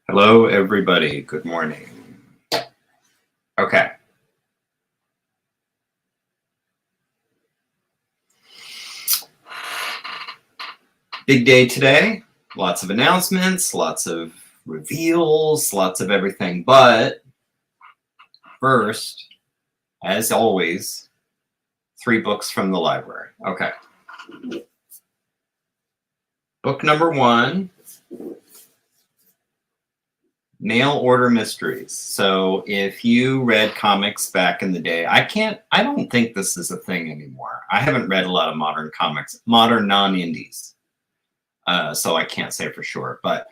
Hello, everybody. Good morning. Okay. Big day today. Lots of announcements, lots of reveals, lots of everything. But first, as always, 3 books from the library. Okay. Book number 1. Mail order mysteries. So if you read comics back in the day, I don't think this is a thing anymore. I haven't read a lot of modern comics, modern non-indies. So I can't say for sure. But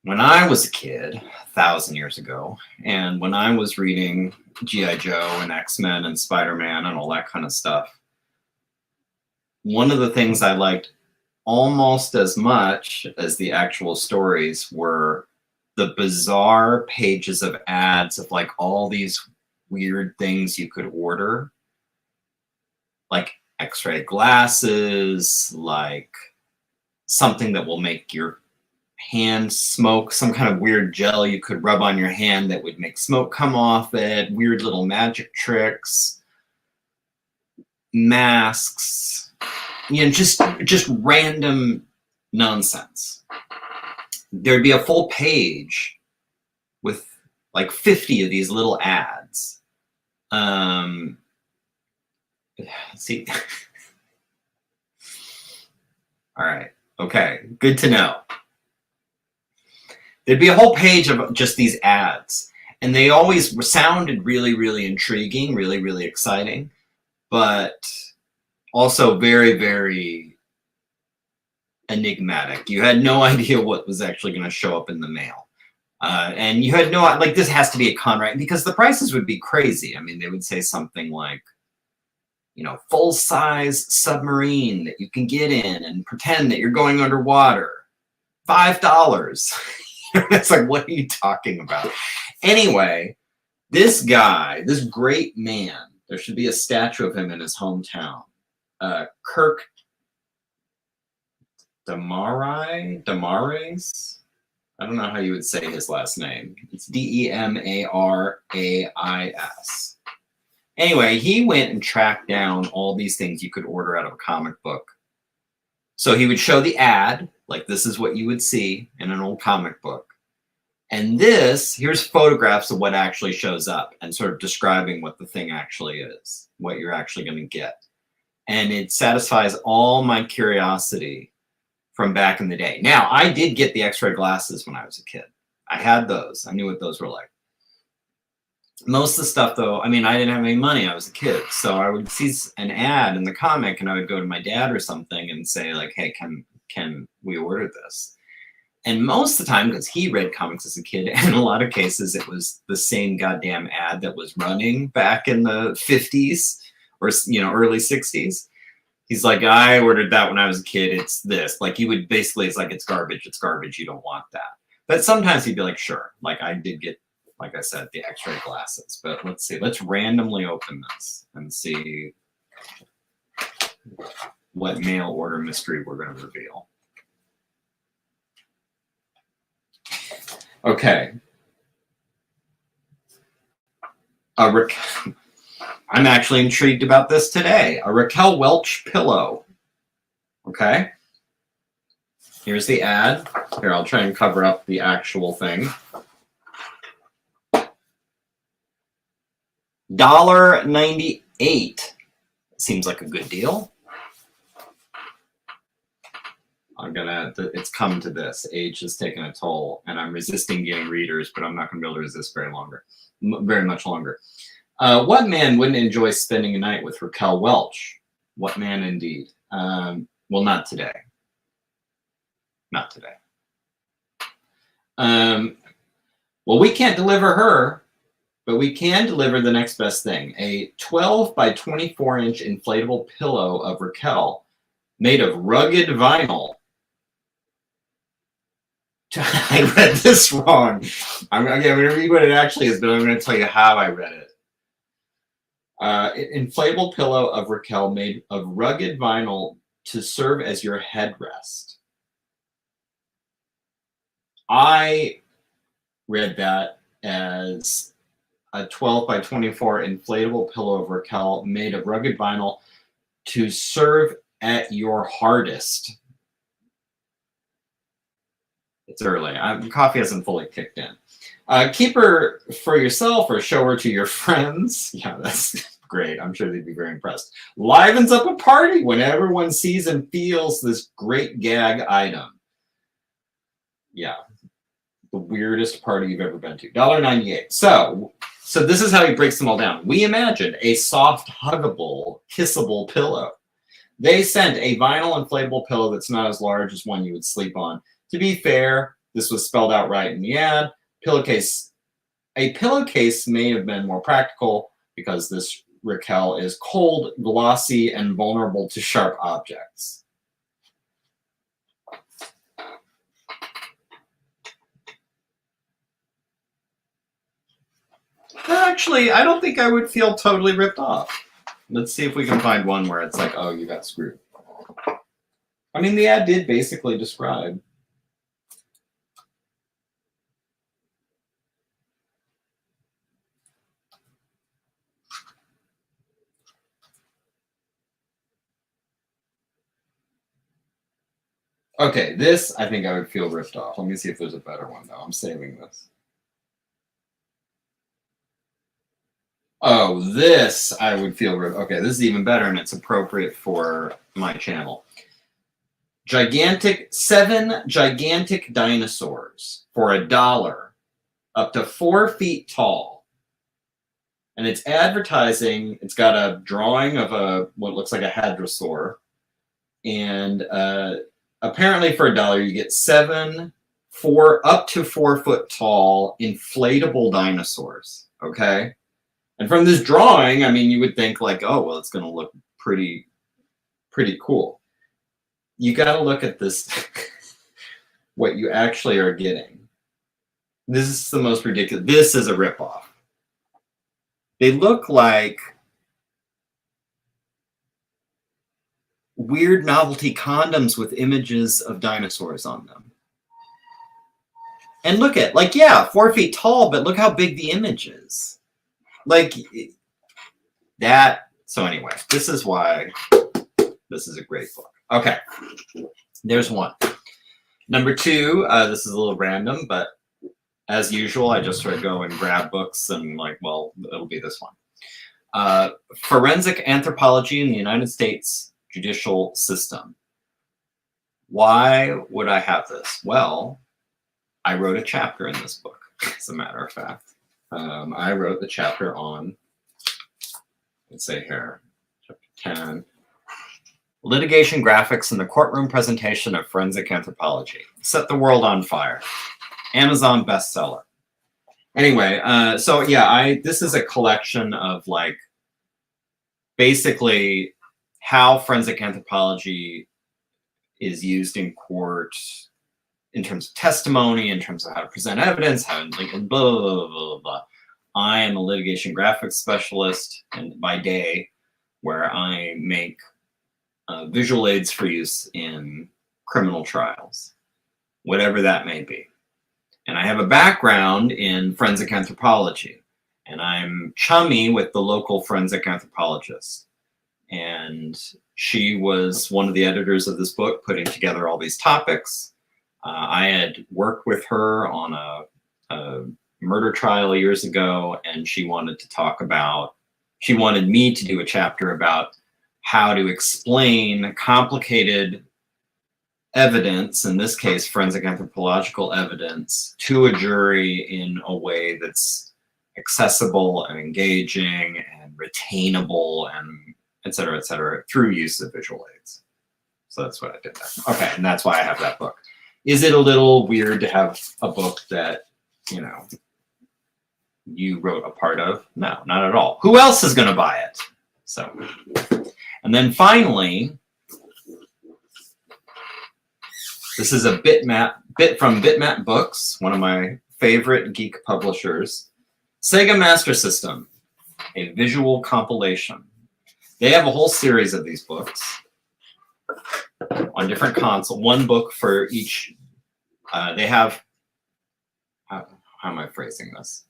when I was a kid, 1,000 years ago, and when I was reading G.I. Joe and X-Men and Spider-Man and all that kind of stuff, one of the things I liked almost as much as the actual stories were the bizarre pages of ads of like all these weird things you could order, like x-ray glasses, like something that will make your hand smoke, some kind of weird gel you could rub on your hand that would make smoke come off it, weird little magic tricks, masks, you know, just random nonsense. There'd be a full page with like 50 of these little ads. Let's see. All right. Okay. Good to know. There'd be a whole page of just these ads, and they always sounded really, really intriguing, really, really exciting, but also very, very enigmatic. You had no idea what was actually going to show up in the mail. And you had no, like, this has to be a con, right? Because the prices would be crazy. I mean, they would say something like, you know, full-size submarine that you can get in and pretend that you're going underwater. $5. It's like, what are you talking about? Anyway, this guy, this great man, there should be a statue of him in his hometown. Kirk Demarais. I don't know how you would say his last name. It's D-E-M-A-R-A-I-S. Anyway, he went and tracked down all these things you could order out of a comic book. So he would show the ad, like this is what you would see in an old comic book. And here's photographs of what actually shows up and sort of describing what the thing actually is, what you're actually going to get. And it satisfies all my curiosity from back in the day. Now, I did get the x-ray glasses when I was a kid. I had those. I knew what those were like. Most of the stuff, though, I mean, I didn't have any money. I was a kid. So I would see an ad in the comic, and I would go to my dad or something and say, like, hey, can we order this? And most of the time, because he read comics as a kid, and in a lot of cases, it was the same goddamn ad that was running back in the 50s or, you know, early 60s. He's like, I ordered that when I was a kid. It's this. Like, he would basically, it's like, it's garbage. It's garbage. You don't want that. But sometimes he'd be like, sure. Like, I did get, like I said, the x-ray glasses. But let's see. Let's randomly open this and see what mail order mystery we're going to reveal. Okay. I'm actually intrigued about this today. A Raquel Welch pillow. Okay. Here's the ad. Here, I'll try and cover up the actual thing. $1.98. Seems like a good deal. It's come to this. Age has taken a toll, and I'm resisting getting readers, but I'm not going to be able to resist very much longer. What man wouldn't enjoy spending a night with Raquel Welch? What man indeed? Well, not today. Not today. Well, we can't deliver her, but we can deliver the next best thing. A 12 by 24-inch inflatable pillow of Raquel made of rugged vinyl. I read this wrong. I'm going to read what it actually is, but I'm going to tell you how I read it. Inflatable pillow of Raquel made of rugged vinyl to serve as your headrest. I read that as a 12 by 24 inflatable pillow of Raquel made of rugged vinyl to serve at your hardest. It's early. Coffee hasn't fully kicked in. Keep her for yourself or show her to your friends. Yeah, that's great. I'm sure they'd be very impressed. Livens up a party when everyone sees and feels this great gag item. Yeah, the weirdest party you've ever been to. $1.98. So this is how he breaks them all down. We imagined a soft, huggable, kissable pillow. They sent a vinyl inflatable pillow that's not as large as one you would sleep on. To be fair, this was spelled out right in the ad. A pillowcase may have been more practical because this Raquel is cold, glossy, and vulnerable to sharp objects. Actually, I don't think I would feel totally ripped off. Let's see if we can find one where it's like, oh, you got screwed. I mean, the ad did basically describe. Okay, this, I think I would feel ripped off. Let me see if there's a better one, though. I'm saving this. Oh, this I would feel ripped. Okay, this is even better, and it's appropriate for my channel. 7 gigantic dinosaurs for $1, up to 4 feet tall. And it's advertising. It's got a drawing of what looks like a hadrosaur. And apparently for $1, you get 7 up to 4 foot tall inflatable dinosaurs. Okay. And from this drawing, I mean, you would think like, oh, well, it's going to look pretty cool. You got to look at this, what you actually are getting. This is the most ridiculous. This is a ripoff. They look like weird novelty condoms with images of dinosaurs on them. And look at, like, yeah, 4 feet tall, but look how big the image is. Like that. So anyway, this is why this is a great book. Okay, there's one. Number 2, this is a little random, but as usual, I just sort of go and grab books and like, well, it'll be this one. Forensic Anthropology in the United States Judicial System. Why would I have this? Well, I wrote a chapter in this book, as a matter of fact. I wrote the chapter on, let's say here, chapter 10, Litigation Graphics in the Courtroom Presentation of Forensic Anthropology. Set the World on Fire. Amazon bestseller. Anyway, so yeah, this is a collection of like basically how forensic anthropology is used in court in terms of testimony, in terms of how to present evidence, how and blah, blah, blah, blah, blah. I am a litigation graphics specialist and by day, where I make visual aids for use in criminal trials, whatever that may be. And I have a background in forensic anthropology, and I'm chummy with the local forensic anthropologist. And she was one of the editors of this book, putting together all these topics. I had worked with her on a murder trial years ago, and she wanted me to do a chapter about how to explain complicated evidence, in this case, forensic anthropological evidence, to a jury in a way that's accessible and engaging and retainable and et cetera, through use of visual aids. So that's what I did there. Okay, and that's why I have that book. Is it a little weird to have a book that, you know, you wrote a part of? No, not at all. Who else is going to buy it? So, and then finally, this is a bit from Bitmap Books, one of my favorite geek publishers. Sega Master System, a visual compilation. They have a whole series of these books on different consoles, one book for each. They have how am I phrasing this?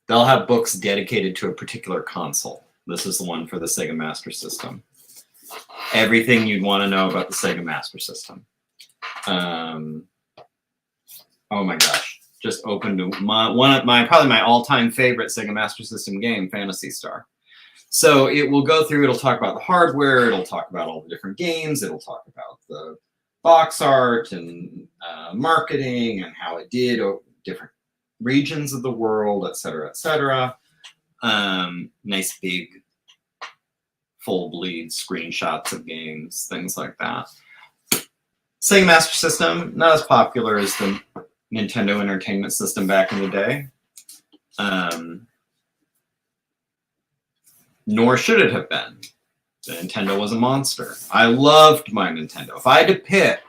They'll have books dedicated to a particular console. This is the one for the Sega Master System. Everything you'd want to know about the Sega Master System. Oh my gosh. Just opened probably my all-time favorite Sega Master System game, Phantasy Star. So it will go through, it'll talk about the hardware, it'll talk about all the different games, it'll talk about the box art and marketing and how it did different regions of the world, et cetera, et cetera. Nice big full bleed screenshots of games, things like that. Sega Master System, not as popular as the Nintendo Entertainment System back in the day. Nor should it have been. The Nintendo was a monster. I loved my Nintendo. If I had to pick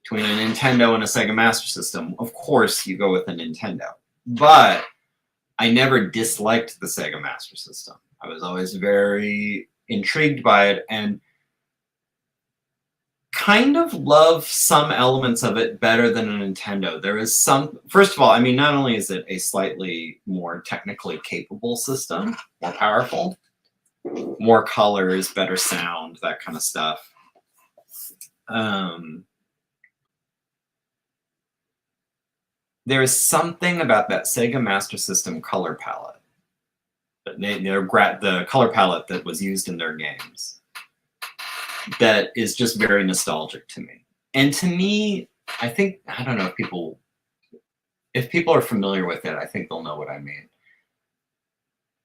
between a Nintendo and a Sega Master System, of course you go with a Nintendo. But I never disliked the Sega Master System. I was always very intrigued by it and kind of love some elements of it better than a Nintendo. There is some, first of all, I mean, not only is it a slightly more technically capable system, more powerful, more colors, better sound, that kind of stuff. There is something about that Sega Master System color palette, the color palette that was used in their games, that is just very nostalgic to me. And to me, I think, I don't know if people are familiar with it, I think they'll know what I mean.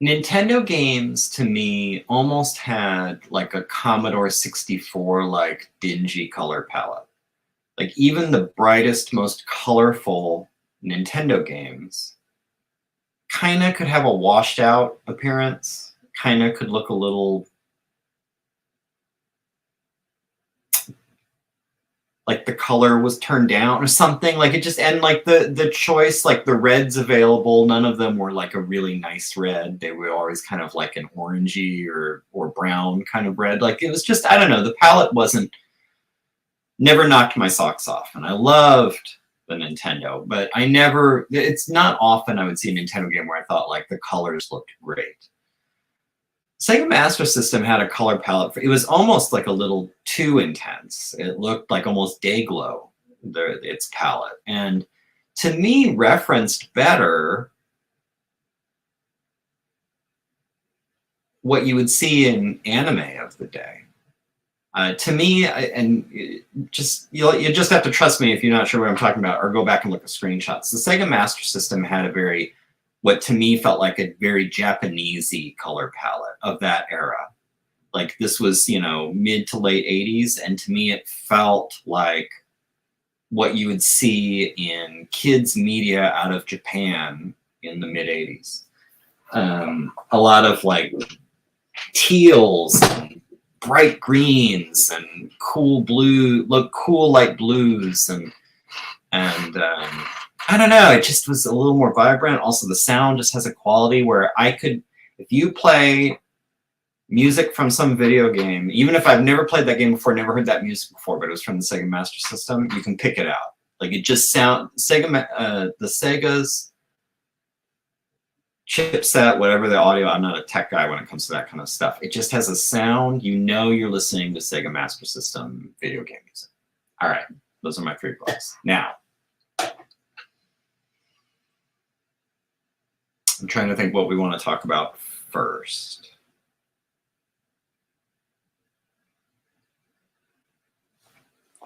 Nintendo games, to me, almost had like a Commodore 64 like dingy color palette. Like even the brightest, most colorful Nintendo games kind of could have a washed out appearance, kind of could look a little like the color was turned down or something. Like it just, and like the choice, like the reds available, none of them were like a really nice red. They were always kind of like an orangey or brown kind of red. Like it was just, I don't know, the palette never knocked my socks off. And I loved the Nintendo, but it's not often I would see a Nintendo game where I thought like the colors looked great. Sega Master System had a color palette. It was almost like a little too intense. It looked like almost day glow, its palette. And to me, referenced better what you would see in anime of the day. To me, and you just have to trust me if you're not sure what I'm talking about, or go back and look at screenshots. The Sega Master System had what to me felt like a very Japanese-y color palette of that era. Like this was, mid to late 80s, and to me it felt like what you would see in kids media out of Japan in the mid 80s. A lot of like teals and bright greens and cool light blues and I don't know, it just was a little more vibrant. Also, the sound just has a quality where if you play music from some video game, even if I've never played that game before, never heard that music before, but it was from the Sega Master System, you can pick it out. Like it just the Sega's chipset, whatever the audio, I'm not a tech guy when it comes to that kind of stuff. It just has a sound, you're listening to Sega Master System video game music. All right, those are my 3 books. Now, I'm trying to think what we want to talk about first.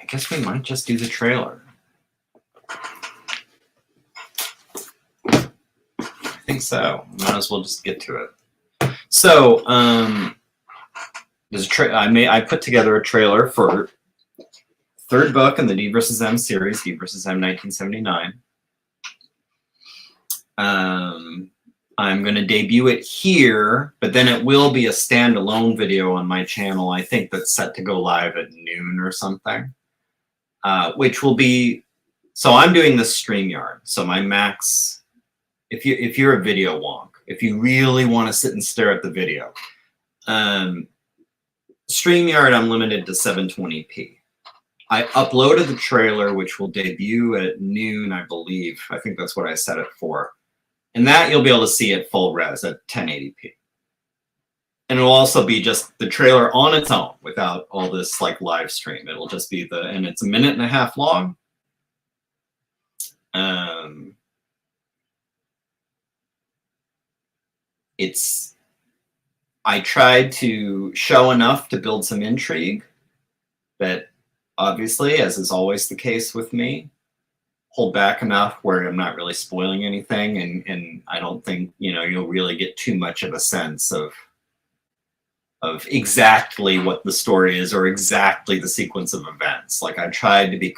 I guess we might just do the trailer. I think so. Might as well just get to it. So, I put together a trailer for 3rd book in the DvsM series, DvsM 1979. I'm going to debut it here, but then it will be a standalone video on my channel. I think that's set to go live at noon or something, which will be, so I'm doing this StreamYard. So my max, if you're a video wonk, if you really want to sit and stare at the video, StreamYard, I'm limited to 720p. I uploaded the trailer, which will debut at noon, I believe. I think that's what I set it for. And that you'll be able to see at full res at 1080p. And it'll also be just the trailer on its own without all this like live stream. It'll just be and it's 1.5 minutes long. I tried to show enough to build some intrigue, but obviously, as is always the case with me, hold back enough where I'm not really spoiling anything, and I don't think, you know, you'll really get too much of a sense of exactly what the story is or exactly the sequence of events. Like I tried to be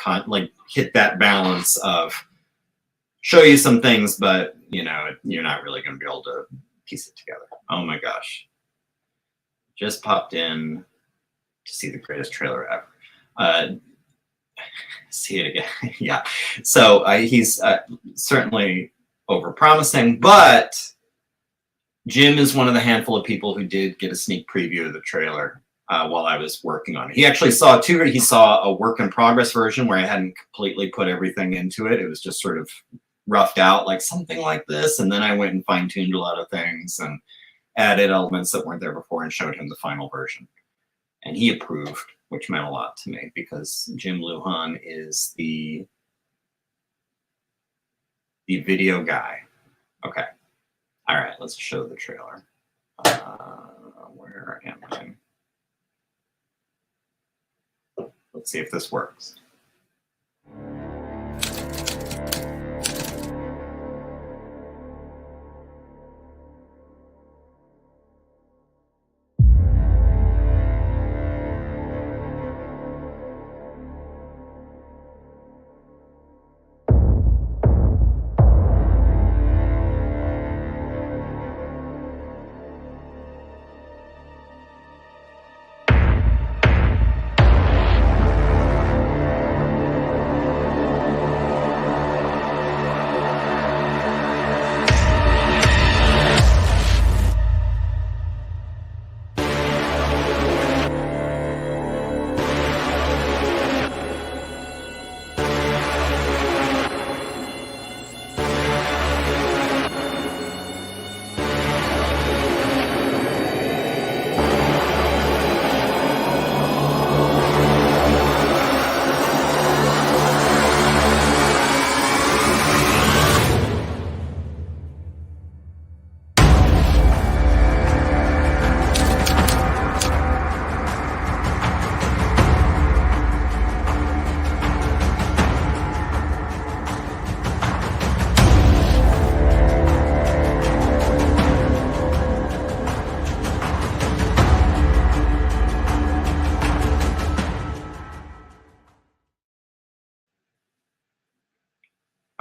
hit that balance of show you some things, but you know, you're not really going to be able to piece it together. Oh my gosh. Just popped in to see the greatest trailer ever. See it again. Yeah. So he's certainly overpromising, but Jim is one of the handful of people who did get a sneak preview of the trailer while I was working on it. He actually saw two. He saw a work in progress version where I hadn't completely put everything into it. It was just sort of roughed out like something like this. And then I went and fine tuned a lot of things and added elements that weren't there before and showed him the final version. And he approved, which meant a lot to me because Jim Lujan is the video guy. Okay. All right, let's show the trailer. Where am I? Let's see if this works.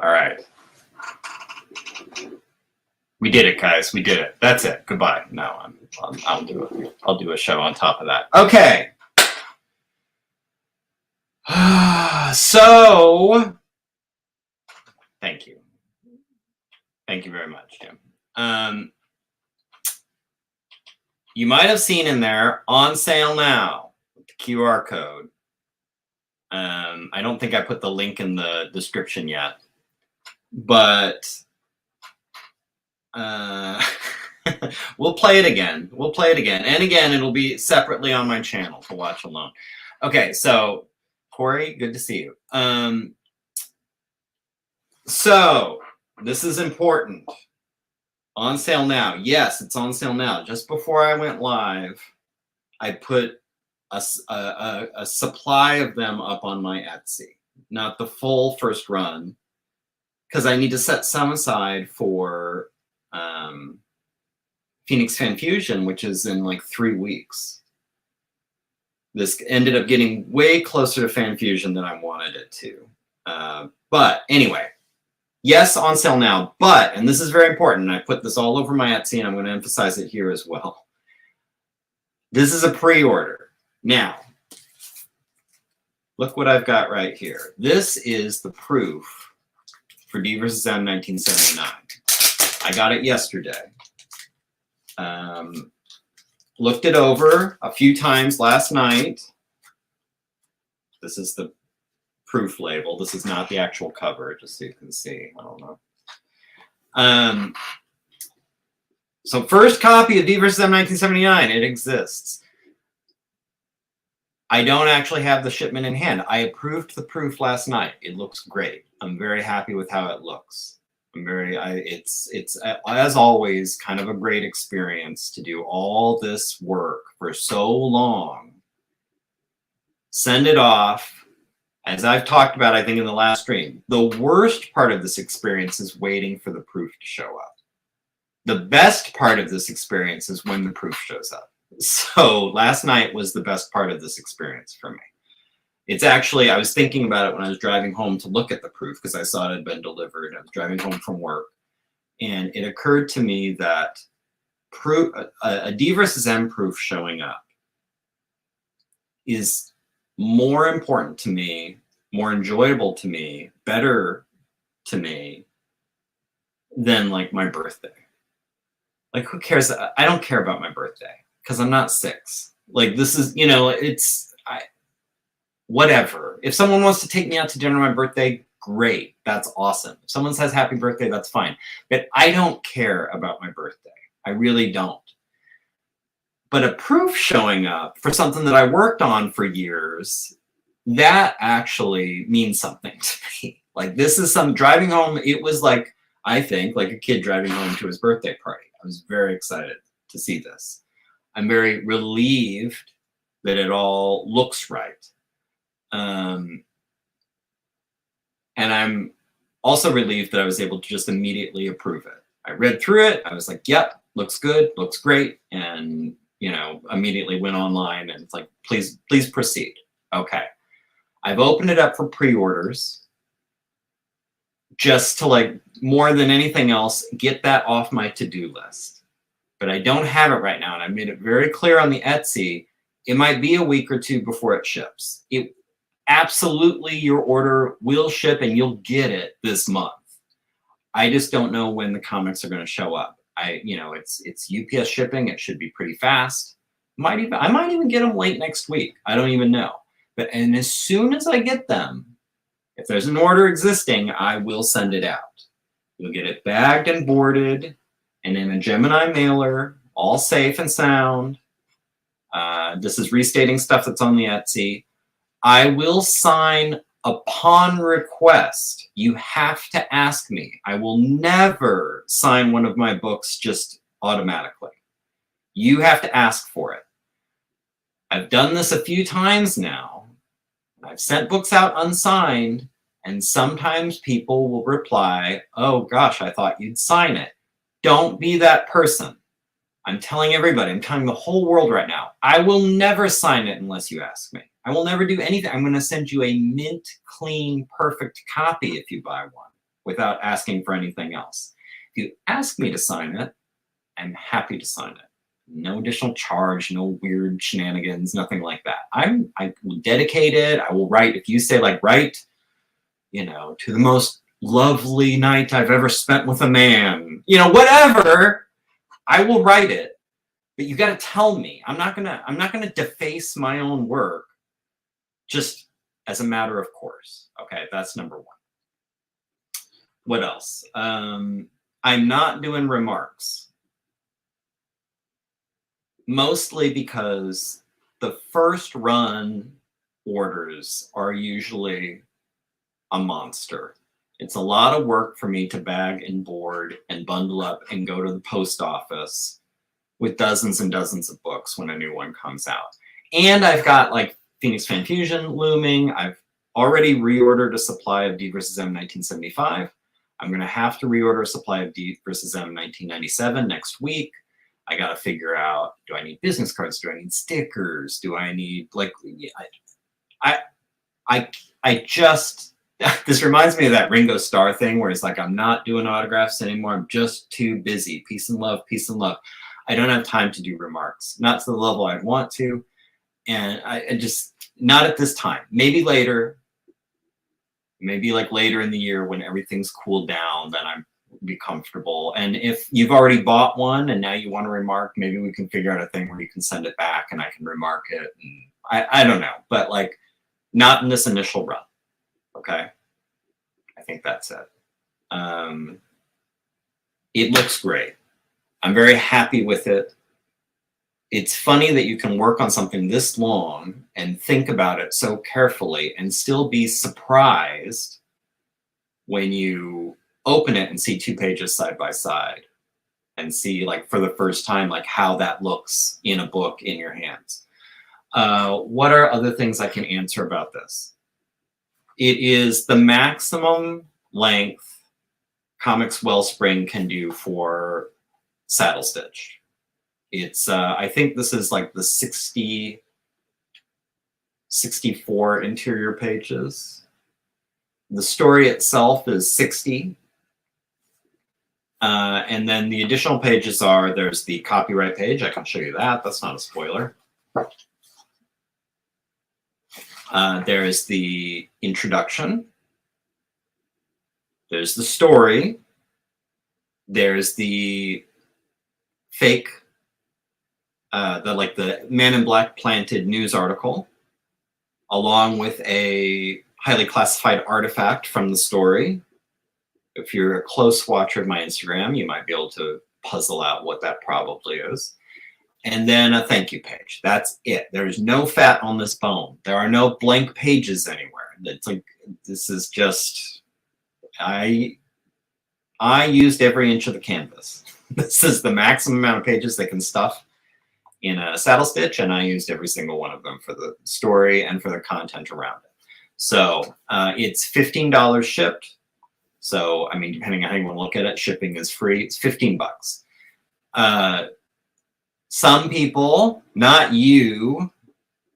All right. We did it, guys. We did it. That's it. Goodbye. No, I'll do a show on top of that. Okay. So, thank you. Thank you very much, Jim. You might have seen in there, on sale now, with the QR code. I don't think I put the link in the description yet, but we'll play it again. We'll play it again. And again, it'll be separately on my channel to watch alone. Okay, so Corey, good to see you. So this is important. On sale now. Yes, it's on sale now. Just before I went live, I put a supply of them up on my Etsy. Not the full first run, because I need to set some aside for Phoenix Fan Fusion, which is in like 3 weeks. This ended up getting way closer to Fan Fusion than I wanted it to. But anyway, yes, on sale now. But, and this is very important, and I put this all over my Etsy, and I'm going to emphasize it here as well. This is a pre-order. Now, look what I've got right here. This is the proof for DvsM 1979. I got it yesterday. Looked it over a few times last night. This is the proof label. This is not the actual cover, just so you can see. I don't know. So first copy of DvsM 1979, it exists. I don't actually have the shipment in hand. I approved the proof last night. It looks great. I'm very happy with how it looks. It's as always kind of a great experience to do all this work for so long. Send it off. As I've talked about, I think in the last stream, the worst part of this experience is waiting for the proof to show up. The best part of this experience is when the proof shows up. So last night was the best part of this experience for me. It's actually, I was thinking about it when I was driving home to look at the proof because I saw it had been delivered. I was driving home from work, and it occurred to me that a DvsM proof showing up is more important to me, more enjoyable to me, better to me than like my birthday. Like, who cares? I don't care about my birthday because I'm not 6. Like, this is, you know, whatever. If someone wants to take me out to dinner on my birthday, great. That's awesome. If someone says happy birthday, that's fine. But I don't care about my birthday. I really don't. But a proof showing up for something that I worked on for years, that actually means something to me. Like, this is some driving home. It was like, I think, like a kid driving home to his birthday party. I was very excited to see this. I'm very relieved that it all looks right. And I'm also relieved that I was able to just immediately approve it. I read through it. I was like, yep, looks good, looks great. And, you know, immediately went online and it's like, please proceed. Okay. I've opened it up for pre-orders just to, like, more than anything else, get that off my to-do list. But I don't have it right now. And I made it very clear on the Etsy, it might be a week or two before it ships. Absolutely, your order will ship and you'll get it this month. I just don't know when the comics are going to show up. You know, it's UPS shipping. It should be pretty fast. I might even get them late next week. I don't even know. And as soon as I get them, if there's an order existing, I will send it out. You'll get it bagged and boarded and in a Gemini mailer, all safe and sound. This is restating stuff that's on the Etsy. I will sign upon request. You have to ask me. I will never sign one of my books just automatically. You have to ask for it. I've done this a few times now. I've sent books out unsigned, and sometimes people will reply, oh gosh, I thought you'd sign it. Don't be that person. I'm telling everybody, I'm telling the whole world right now, I will never sign it unless you ask me. I will never do anything. I'm going to send you a mint, clean, perfect copy if you buy one without asking for anything else. If you ask me to sign it, I'm happy to sign it. No additional charge, no weird shenanigans, nothing like that. I will dedicate it. I will write, if you say like, write, you know, to the most lovely night I've ever spent with a man, you know, whatever, I will write it. But you got to tell me. I'm not gonna deface my own work just as a matter of course. Okay, that's number one. What else? I'm not doing remarks. Mostly because the first run orders are usually a monster. It's a lot of work for me to bag and board and bundle up and go to the post office with dozens and dozens of books when a new one comes out. And I've got like Phoenix Fan Fusion looming. I've already reordered a supply of DvsM 1975. I'm going to have to reorder a supply of DvsM 1997 next week. I got to figure out, do I need business cards? Do I need stickers? Do I need, like, I just, this reminds me of that Ringo Starr thing where it's like, I'm not doing autographs anymore. I'm just too busy. Peace and love, peace and love. I don't have time to do remarks, not to the level I'd want to. And I just, not at this time. Maybe later, maybe like later in the year when everything's cooled down, then I'm be comfortable. And if you've already bought one and now you want to remark, maybe we can figure out a thing where you can send it back and I can remark it. And I don't know, but like not in this initial run. Okay, I think that's it. It looks great. I'm very happy with it. It's funny that you can work on something this long and think about it so carefully and still be surprised when you open it and see 2 pages side by side and see, like, for the first time, like how that looks in a book in your hands. What are other things I can answer about this? It is the maximum length Comics Wellspring can do for saddle stitch. It's, I think this is like the 64 interior pages. The story itself is 60. And then the additional pages are, there's the copyright page. I can show you that. That's not a spoiler. There's the introduction. There's the story. There's the fake, the Man in Black planted news article, along with a highly classified artifact from the story. If you're a close watcher of my Instagram, you might be able to puzzle out what that probably is. And then a thank you page. That's it. There's no fat on this bone. There are no blank pages anywhere. It's like, this is just, I used every inch of the canvas. This is the maximum amount of pages they can stuff in a saddle stitch, and I used every single one of them for the story and for the content around it. So it's $15 shipped. So, I mean, depending on how you want to look at it, shipping is free. It's 15 bucks. Some people, not you,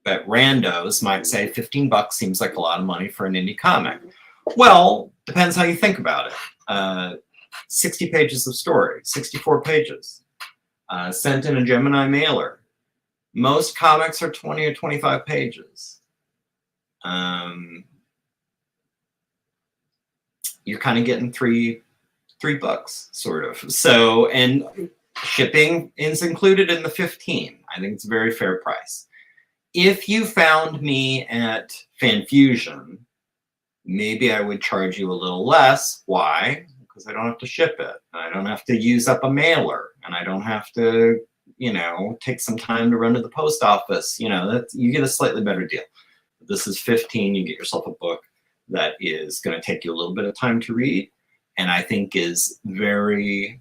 but randos might say 15 bucks seems like a lot of money for an indie comic. Well, depends how you think about it. 60 pages of story, 64 pages, sent in a Gemini mailer. Most comics are 20 or 25 pages. You're kind of getting three bucks, sort of. So, and shipping is included in the 15. I think it's a very fair price. If you found me at FanFusion, maybe I would charge you a little less. Why? Because I don't have to ship it. And I don't have to use up a mailer. And I don't have to, you know, take some time to run to the post office. You know, you get a slightly better deal. This is 15. You get yourself a book that is going to take you a little bit of time to read, and I think is very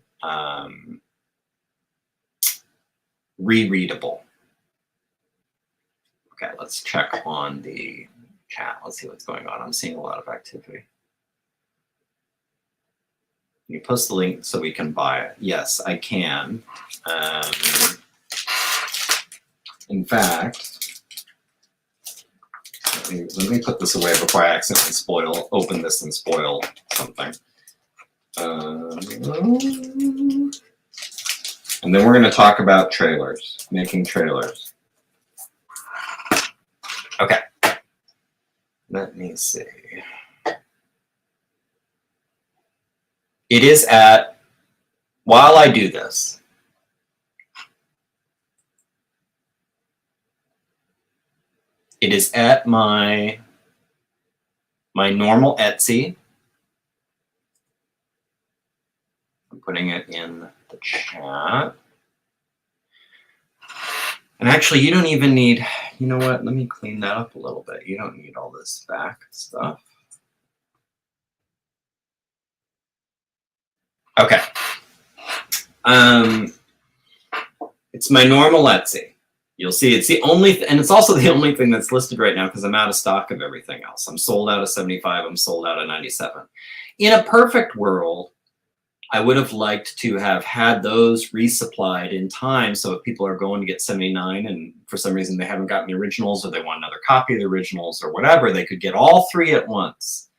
rereadable. Okay, let's check on the chat. Let's see what's going on. I'm seeing a lot of activity. You post the link so we can buy it. Yes, I can. In fact, let me put this away before I accidentally open this and spoil something. And then we're going to talk about trailers, making trailers. Okay. Let me see. It is at, while I do this, it is at my normal Etsy. I'm putting it in the chat. And actually, you don't even need, you know what? Let me clean that up a little bit. You don't need all this back stuff. Okay. It's my normal Etsy. You'll see it's the only, and it's also the only thing that's listed right now because I'm out of stock of everything else. I'm sold out of 75. I'm sold out of 97. In a perfect world, I would have liked to have had those resupplied in time. So if people are going to get 79 and for some reason they haven't gotten the originals or they want another copy of the originals or whatever, they could get all three at once.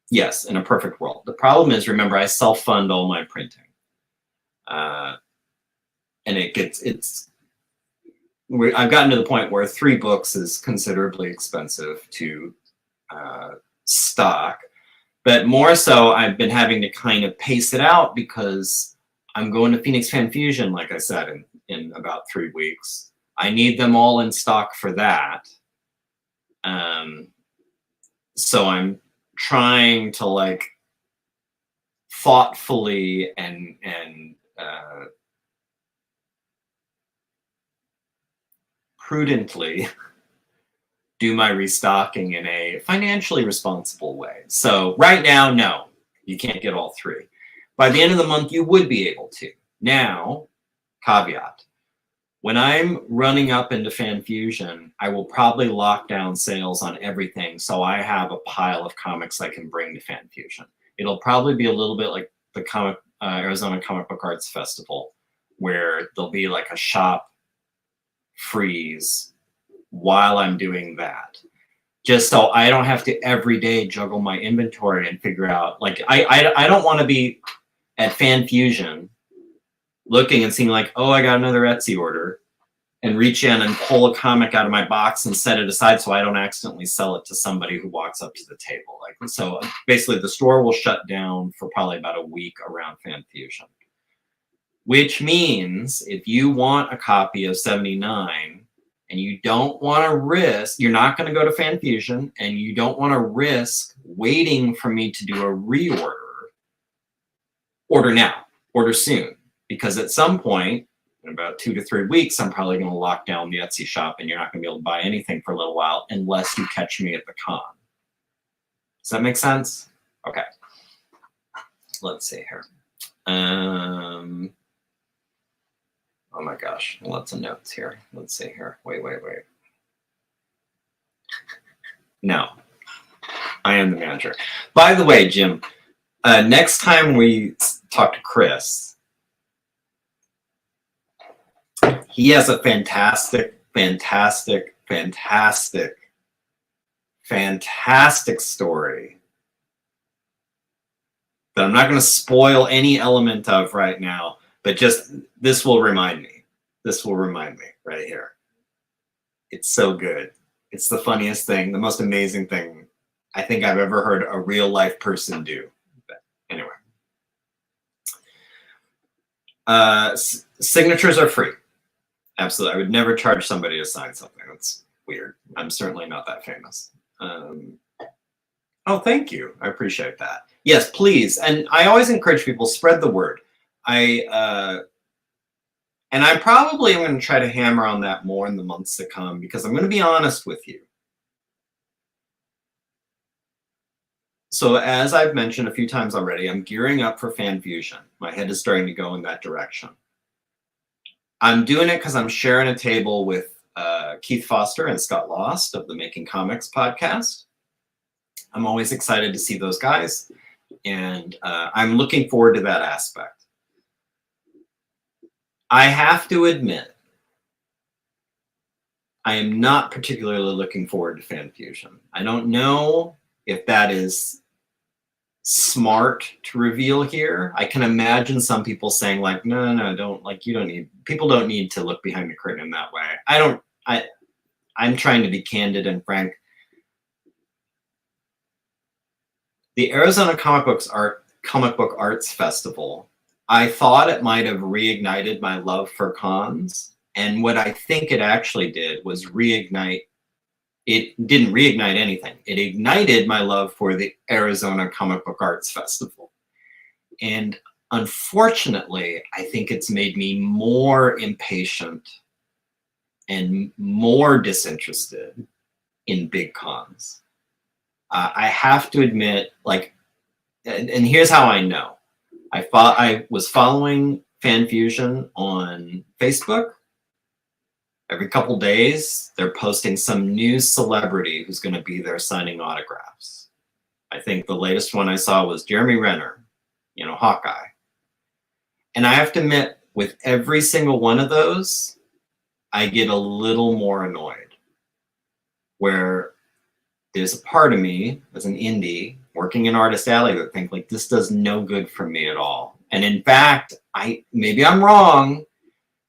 Yes, in a perfect world. The problem is, remember, I self-fund all my printing. And I've gotten to the point where 3 books is considerably expensive to stock. But more so, I've been having to kind of pace it out because I'm going to Phoenix FanFusion, like I said, in about 3 weeks. I need them all in stock for that. So I'm trying to like thoughtfully and prudently do my restocking in a financially responsible way. So right now, no, you can't get all 3. By the end of the month, you would be able to. Now, caveat, when I'm running up into FanFusion, I will probably lock down sales on everything, so I have a pile of comics I can bring to FanFusion. It'll probably be a little bit like the Arizona Comic Book Arts Festival, where there'll be like a shop freeze while I'm doing that, just so I don't have to every day juggle my inventory and figure out, like, I don't want to be at FanFusion looking and seeing like, oh, I got another Etsy order, and reach in and pull a comic out of my box and set it aside so I don't accidentally sell it to somebody who walks up to the table. Like, so basically the store will shut down for probably about a week around FanFusion, which means if you want a copy of 79 and you don't want to risk, you're not going to go to FanFusion, and you don't want to risk waiting for me to do a reorder, order now, order soon. Because at some point, in about 2 to 3 weeks, I'm probably going to lock down the Etsy shop, and you're not going to be able to buy anything for a little while unless you catch me at the con. Does that make sense? Okay. Let's see here. Oh my gosh, lots of notes here. Let's see here. Wait. No, I am the manager. By the way, Jim, next time we talk to Chris, he has a fantastic story that I'm not going to spoil any element of right now, but just this will remind me. This will remind me right here. It's so good. It's the funniest thing, the most amazing thing I think I've ever heard a real life person do. But anyway. Signatures are free. Absolutely. I would never charge somebody to sign something. That's weird. I'm certainly not that famous. Oh, thank you. I appreciate that. Yes, please. And I always encourage people, spread the word. And I probably am going to try to hammer on that more in the months to come, because I'm going to be honest with you. So as I've mentioned a few times already, I'm gearing up for FanFusion. My head is starting to go in that direction. I'm doing it because I'm sharing a table with Keith Foster and Scott Lost of the Making Comics podcast. I'm always excited to see those guys, and I'm looking forward to that aspect. I have to admit, I am not particularly looking forward to FanFusion. I don't know if that is smart to reveal here. I can imagine some people saying like, no, don't, like, you don't need, people don't need to look behind the curtain in that way. I'm trying to be candid and frank. The Arizona Comic Book Arts Festival, I thought it might have reignited my love for cons. And what I think it actually did was reignite. It didn't reignite anything. It ignited my love for the Arizona Comic Book Arts Festival. And unfortunately, I think it's made me more impatient and more disinterested in big cons. I have to admit, like, and here's how I know. I was following FanFusion on Facebook. Every couple days, they're posting some new celebrity who's going to be there signing autographs. I think the latest one I saw was Jeremy Renner, Hawkeye. And I have to admit, with every single one of those, I get a little more annoyed. Where there's a part of me as an indie working in Artist Alley that think like, this does no good for me at all. And in fact, maybe I'm wrong,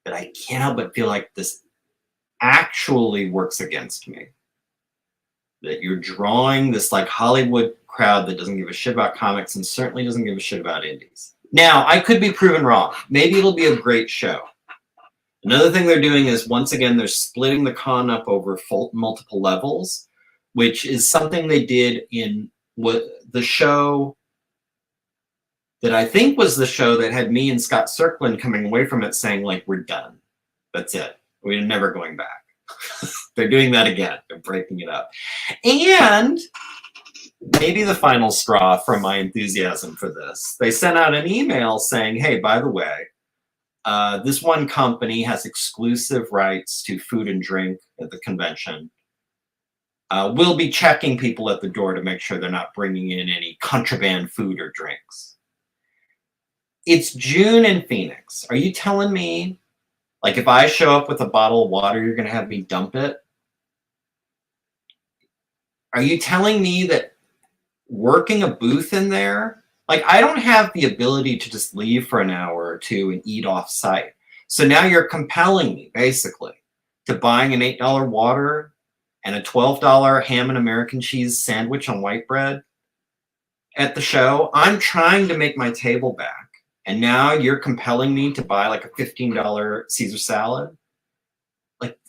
but I can't help but feel like this actually works against me. That you're drawing this like Hollywood crowd that doesn't give a shit about comics and certainly doesn't give a shit about indies. Now, I could be proven wrong. Maybe it'll be a great show. Another thing they're doing is, once again, they're splitting the con up over multiple levels. which is something they did in what the show that I think was the show that had me and Scott Serklin coming away from it saying, like, we're done. That's it. We're never going back. They're doing that again. They're breaking it up. And maybe the final straw from my enthusiasm for this, they sent out an email saying, hey, by the way, this one company has exclusive rights to food and drink at the convention. We'll be checking people at the door to make sure they're not bringing in any contraband food or drinks. It's June in Phoenix. Are you telling me, like, if I show up with a bottle of water, you're going to have me dump it? Are you telling me that working a booth in there, like, I don't have the ability to just leave for an hour or two and eat off site. So now you're compelling me, basically, to buying an $8 water and a $12 ham and American cheese sandwich on white bread at the show. I'm trying to make my table back. And now you're compelling me to buy like a $15 Caesar salad. Like,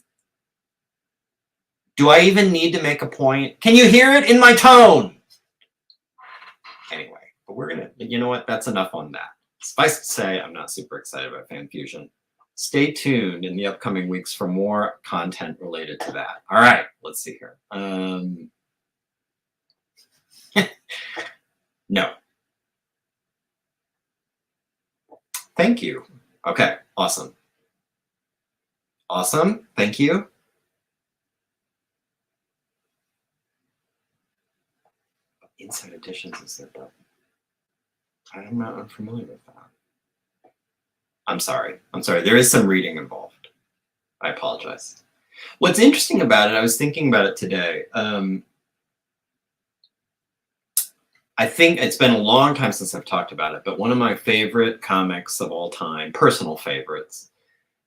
do I even need to make a point? Can you hear it in my tone? Anyway, but we're gonna, you know what? That's enough on that. Suffice to say, I'm not super excited about Fan Fusion. Stay tuned in the upcoming weeks for more content related to that. All right, let's see here. No. Thank you. Okay, awesome. Awesome, thank you. Inside Editions is their button. I'm not unfamiliar with that. I'm sorry. There is some reading involved. I apologize. What's interesting about it, I was thinking about it today. I think it's been a long time since I've talked about it, but one of my favorite comics of all time, personal favorites,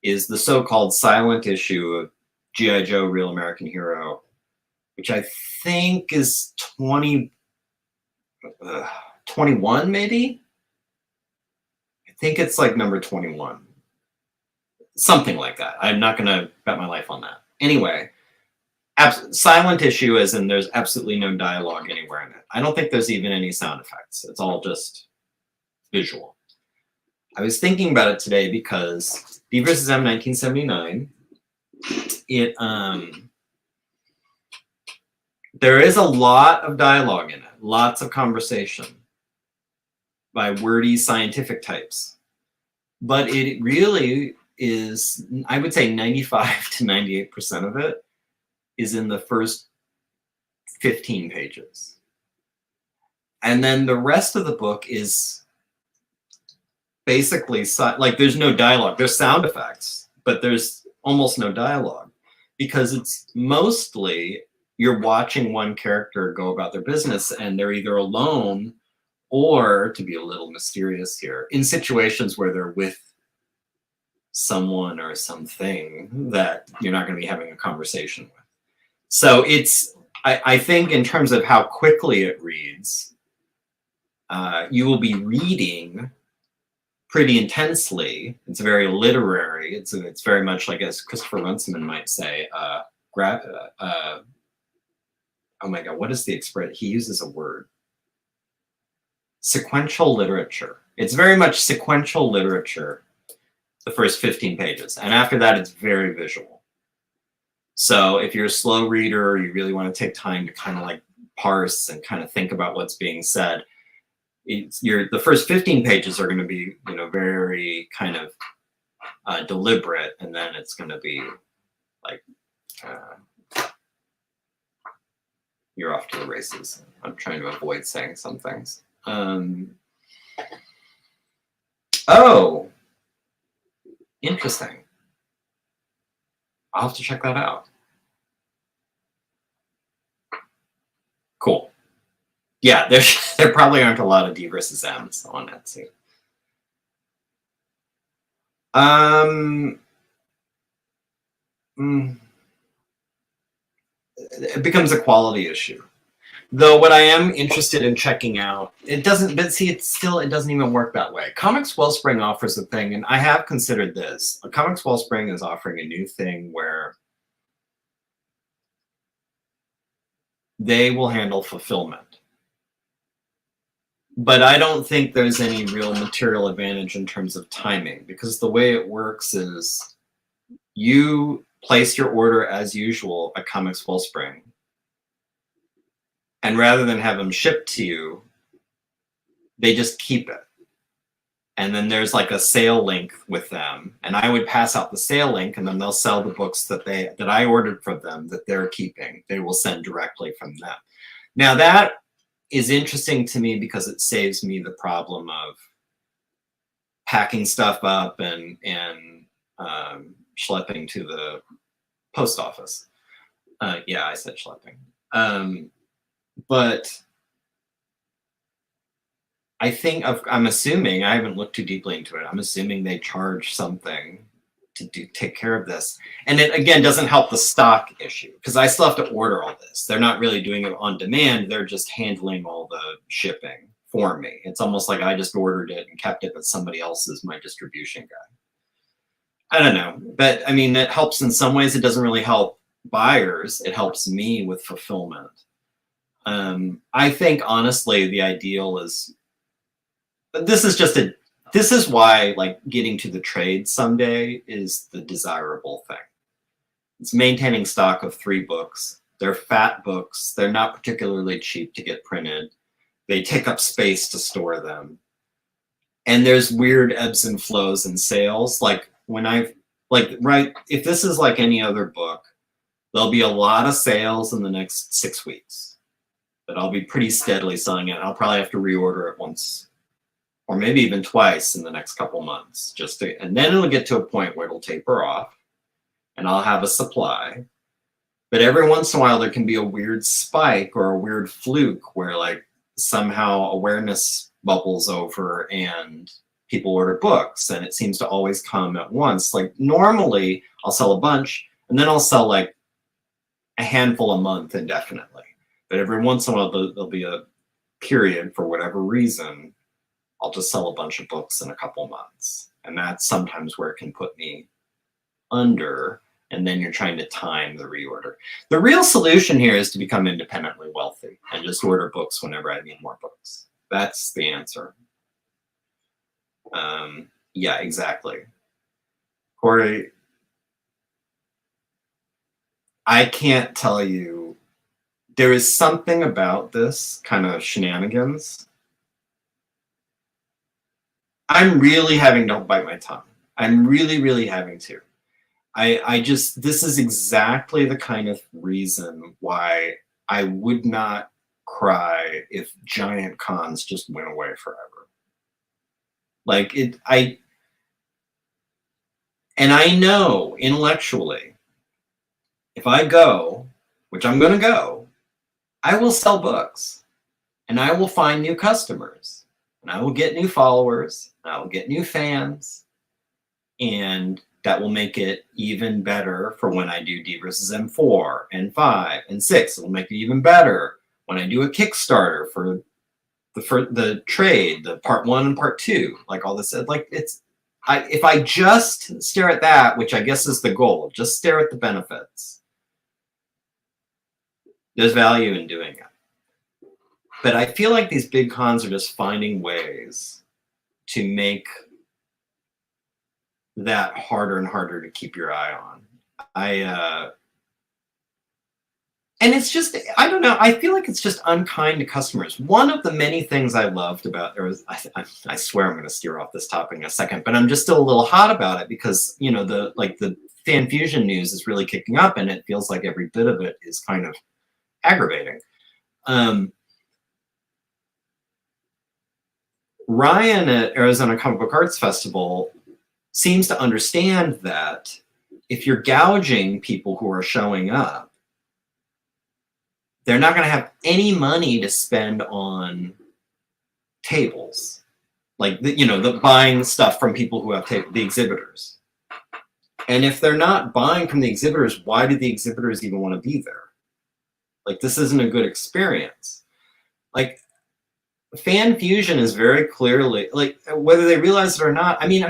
is the so-called silent issue of G.I. Joe, Real American Hero, which I think is 21, maybe? I think it's like number 21. Something like that. I'm not going to bet my life on that. Anyway, silent issue as in there's absolutely no dialogue anywhere in it. I don't think there's even any sound effects. It's all just visual. I was thinking about it today because DvsM 1979, there is a lot of dialogue in it, lots of conversation by wordy scientific types. But it really is, I would say 95 to 98% of it is in the first 15 pages. And then the rest of the book is basically, like, there's no dialogue. There's sound effects, but there's almost no dialogue because it's mostly you're watching one character go about their business and they're either alone or, to be a little mysterious here, in situations where they're with someone or something that you're not going to be having a conversation with. So it's, I think in terms of how quickly it reads, you will be reading pretty intensely. It's very literary. It's very much like, as Christopher Runciman might say, oh my God, what is the expression? He uses a word. Sequential literature. It's very much sequential literature, the first 15 pages. And after that, it's very visual. So if you're a slow reader, you really want to take time to kind of like parse and kind of think about what's being said, the first 15 pages are going to be, you know, very kind of deliberate, and then it's going to be like you're off to the races. I'm trying to avoid saying some things. Oh, interesting. I'll have to check that out. Cool. Yeah, there probably aren't a lot of DvsMs on Etsy. It becomes a quality issue. Though what I am interested in checking out, it doesn't even work that way. Comics Wellspring offers a thing, and I have considered this. Comics Wellspring is offering a new thing where they will handle fulfillment. But I don't think there's any real material advantage in terms of timing, because the way it works is you place your order as usual at Comics Wellspring, and rather than have them shipped to you, they just keep it. And then there's like a sale link with them, and I would pass out the sale link, and then they'll sell the books that I ordered from them that they're keeping. They will send directly from them. Now that is interesting to me because it saves me the problem of packing stuff up and schlepping to the post office. Yeah, I said schlepping. But I think I'm assuming, I haven't looked too deeply into it, I'm assuming they charge something to take care of this. And it, again, doesn't help the stock issue, because I still have to order all this. They're not really doing it on demand. They're just handling all the shipping for me. It's almost like I just ordered it and kept it, but somebody else is my distribution guy. I don't know. But I mean, it helps in some ways. It doesn't really help buyers. It helps me with fulfillment. I think, honestly, the ideal is, this is why, like, getting to the trade someday is the desirable thing. It's maintaining stock of 3 books. They're fat books. They're not particularly cheap to get printed. They take up space to store them. And there's weird ebbs and flows in sales. Like if this is like any other book, there'll be a lot of sales in the next 6 weeks. But I'll be pretty steadily selling it. I'll probably have to reorder it once, or maybe even twice in the next couple months, and then it'll get to a point where it'll taper off and I'll have a supply. But every once in a while there can be a weird spike or a weird fluke where, like, somehow awareness bubbles over and people order books, and it seems to always come at once. Like, normally I'll sell a bunch and then I'll sell like a handful a month indefinitely. But every once in a while there'll be a period, for whatever reason, I'll just sell a bunch of books in a couple months. And that's sometimes where it can put me under, and then you're trying to time the reorder. The real solution here is to become independently wealthy and just order books whenever I need more books. That's the answer. Yeah, exactly. Corey, I can't tell you. There is something about this kind of shenanigans. I'm really having to bite my tongue. I'm really, really having to. This is exactly the kind of reason why I would not cry if giant cons just went away forever. Like, and I know intellectually, if I go, which I'm going to go, I will sell books and I will find new customers and I will get new followers and I will get new fans, and that will make it even better for when I do DvsM 4 and 5 and 6. It'll make it even better when I do a Kickstarter for the trade, the part 1 and part 2, like all this. Like, if I just stare at that, which I guess is the goal, just stare at the benefits, there's value in doing it. But I feel like these big cons are just finding ways to make that harder and harder to keep your eye on. And it's just, I don't know, I feel like it's just unkind to customers. One of the many things I loved about, I swear I'm going to steer off this topic in a second, but I'm just still a little hot about it because, you know, the fan fusion news is really kicking up, and it feels like every bit of it is kind of aggravating. Ryan at Arizona Comic Book Arts Festival seems to understand that if you're gouging people who are showing up, they're not going to have any money to spend on tables, like the buying stuff from people who have the exhibitors. And if they're not buying from the exhibitors, why do the exhibitors even want to be there? Like, this isn't a good experience. Like, fan fusion is very clearly, like, whether they realize it or not, I mean,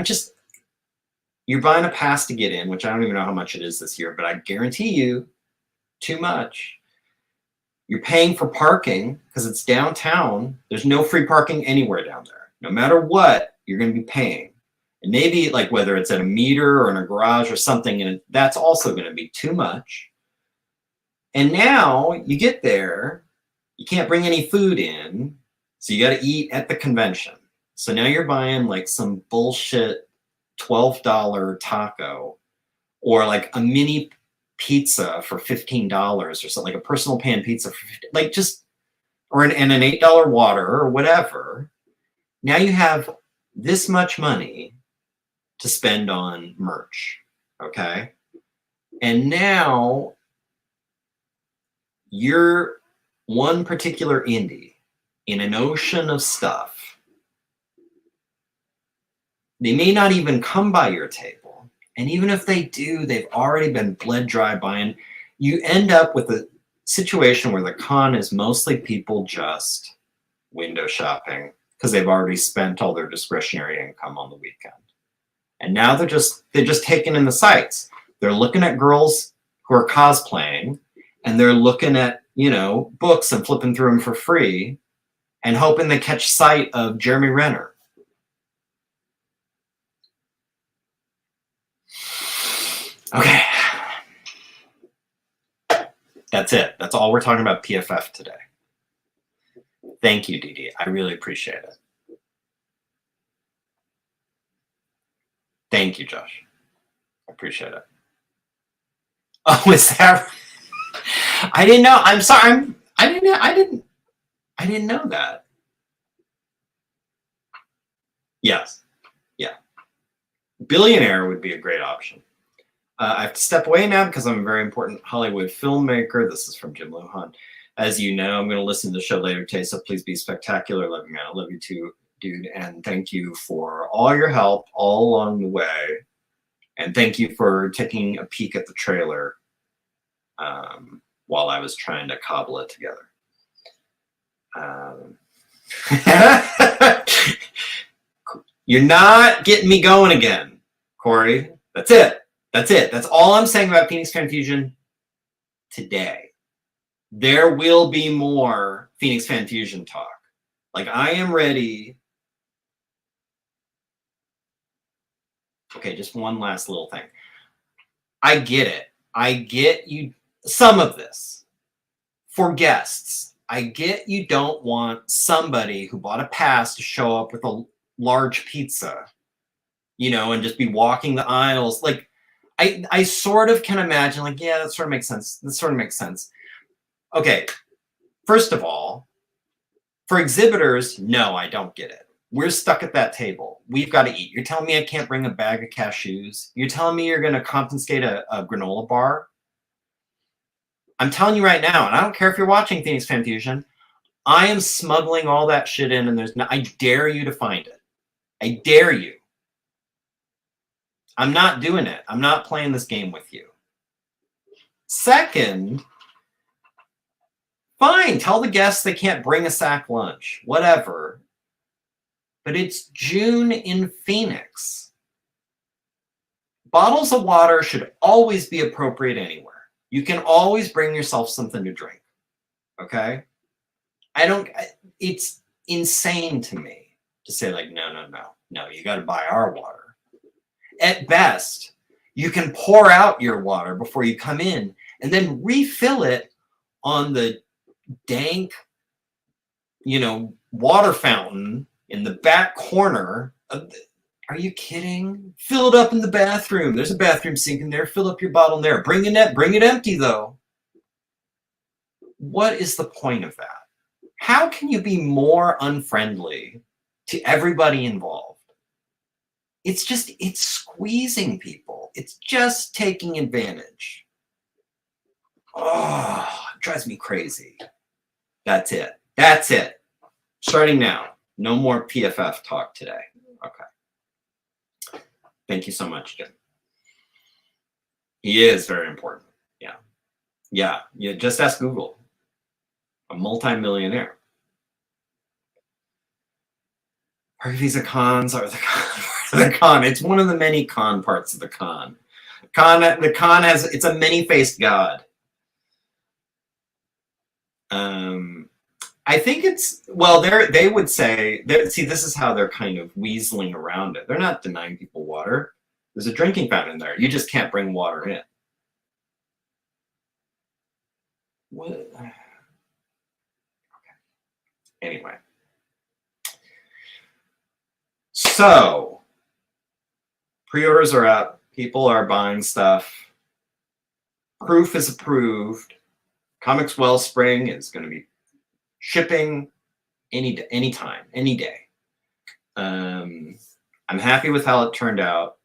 you're buying a pass to get in, which I don't even know how much it is this year, but I guarantee you, too much. You're paying for parking because it's downtown. There's no free parking anywhere down there. No matter what, you're going to be paying. And maybe like whether it's at a meter or in a garage or something, and that's also going to be too much. And now you get there, you can't bring any food in, so you got to eat at the convention. So now you're buying like some bullshit $12 taco or like a mini pizza for $15 or something, like a personal pan pizza for $15, like just, or and an $8 water or whatever. Now you have this much money to spend on merch, okay? And now you're one particular indie in an ocean of stuff. They may not even come by your table. And even if they do, they've already been bled dry buying. You end up with a situation where the con is mostly people just window shopping because they've already spent all their discretionary income on the weekend. And now they're just taking in the sights. They're looking at girls who are cosplaying, and they're looking at, you know, books and flipping through them for free and hoping they catch sight of Jeremy Renner. Okay. That's it. That's all we're talking about PFF today. Thank you, Dee Dee. I really appreciate it. Thank you, Josh. I appreciate it. Oh, is that? I didn't know. I'm sorry. I didn't know that. Yes. Yeah. Billionaire would be a great option. I have to step away now because I'm a very important Hollywood filmmaker. This is from Jim Lujan. As you know, I'm going to listen to the show later today, so please be spectacular. Love you, man. I love you too, dude. And thank you for all your help all along the way. And thank you for taking a peek at the trailer while I was trying to cobble it together. You're not getting me going again, Corey. That's it. That's it. That's all I'm saying about Phoenix Fan Fusion today. There will be more Phoenix Fan Fusion talk. Like, I am ready. Okay, just one last little thing. I get it. I get you some of this. For guests, I get you don't want somebody who bought a pass to show up with a large pizza, you know, and just be walking the aisles. Like, I sort of can imagine, like, yeah, that sort of makes sense. That sort of makes sense. Okay, first of all, for exhibitors, no, I don't get it. We're stuck at that table. We've got to eat. You're telling me I can't bring a bag of cashews? You're telling me you're going to confiscate a granola bar? I'm telling you right now, and I don't care if you're watching Phoenix Fan Fusion, I am smuggling all that shit in, and there's no, I dare you to find it. I dare you. I'm not doing it. I'm not playing this game with you. Second, fine, tell the guests they can't bring a sack lunch, whatever. But it's June in Phoenix. Bottles of water should always be appropriate anywhere. You can always bring yourself something to drink, okay? It's insane to me to say like, no, you got to buy our water. At best, you can pour out your water before you come in and then refill it on the dank, you know, water fountain in the back corner. Are you kidding? Fill it up in the bathroom. There's a bathroom sink in there. Fill up your bottle in there. Bring it empty, though. What is the point of that? How can you be more unfriendly to everybody involved? It's squeezing people. It's just taking advantage. Oh, it drives me crazy. That's it. That's it. Starting now. No more PFF talk today. Okay. Thank you so much, Jim. He is very important. Yeah. Just ask Google. A multi-millionaire. Park visa cons are the con. It's one of the many con parts of the con. The con has, it's a many-faced god. I think it's, well, they would say, see, this is how they're kind of weaseling around it. They're not denying people water. There's a drinking fountain there. You just can't bring water in. What? Okay. Anyway. So, pre-orders are up. People are buying stuff. Proof is approved. Comics Wellspring is going to be shipping anytime, any day. I'm happy with how it turned out.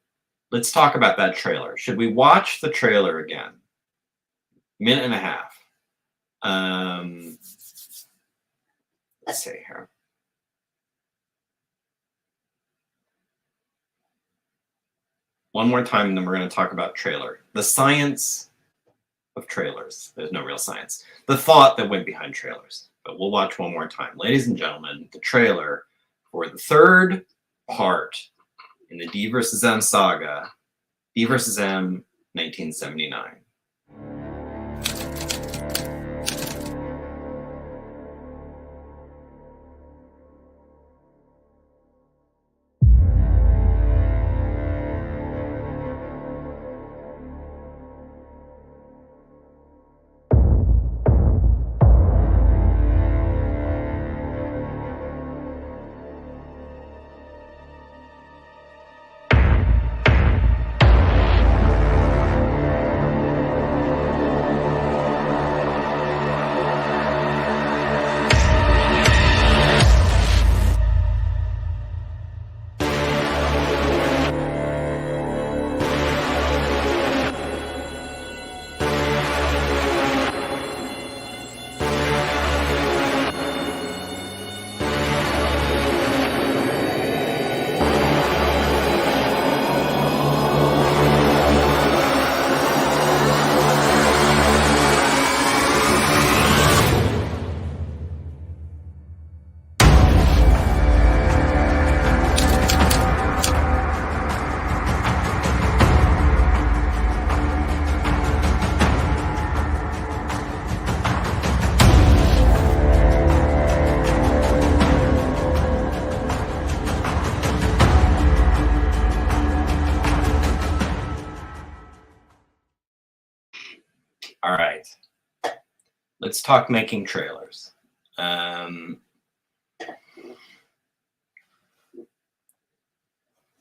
Let's talk about that trailer. Should we watch the trailer again? Minute and a half. Let's see here. One more time, and then we're going to talk about trailer. The science of trailers. There's no real science. The thought that went behind trailers. But we'll watch one more time. Ladies and gentlemen, the trailer for the third part in the DvsM saga, DvsM 1979. All right, let's talk making trailers.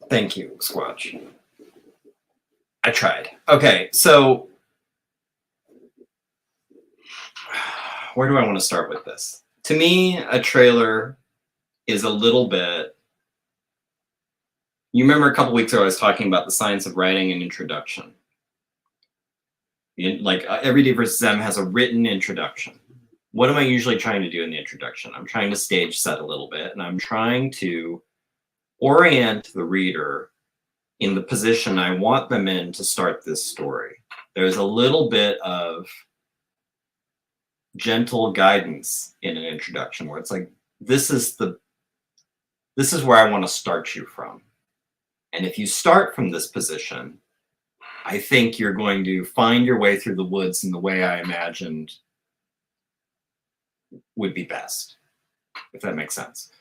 Thank you, Squatch. I tried. Okay, so where do I want to start with this? To me, a trailer is a little bit, you remember a couple weeks ago I was talking about the science of writing an introduction. Like every DvsM has a written introduction. What am I usually trying to do in the introduction? I'm trying to stage set a little bit, and I'm trying to orient the reader in the position I want them in to start this story. There's a little bit of gentle guidance in an introduction where it's like, this is where I want to start you from. And if you start from this position, I think you're going to find your way through the woods in the way I imagined would be best, if that makes sense.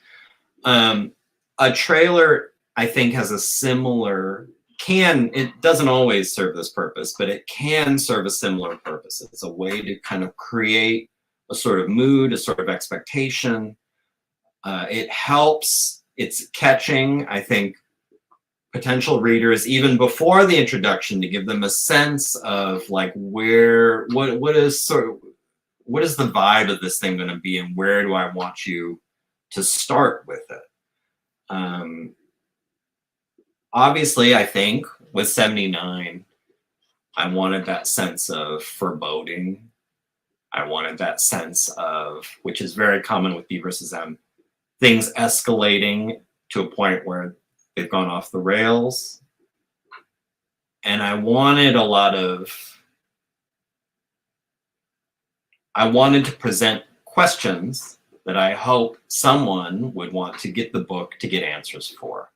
A trailer, I think, has a similar, it doesn't always serve this purpose, but it can serve a similar purpose. It's a way to kind of create a sort of mood, a sort of expectation. It helps, it's catching, I think, potential readers even before the introduction to give them a sense of like what is the vibe of this thing going to be and where do I want you to start with it. Obviously, I think with 79, I wanted that sense of foreboding. I wanted that sense of, which is very common with DvsM, things escalating to a point where they've gone off the rails. And I wanted to present questions that I hope someone would want to get the book to get answers for.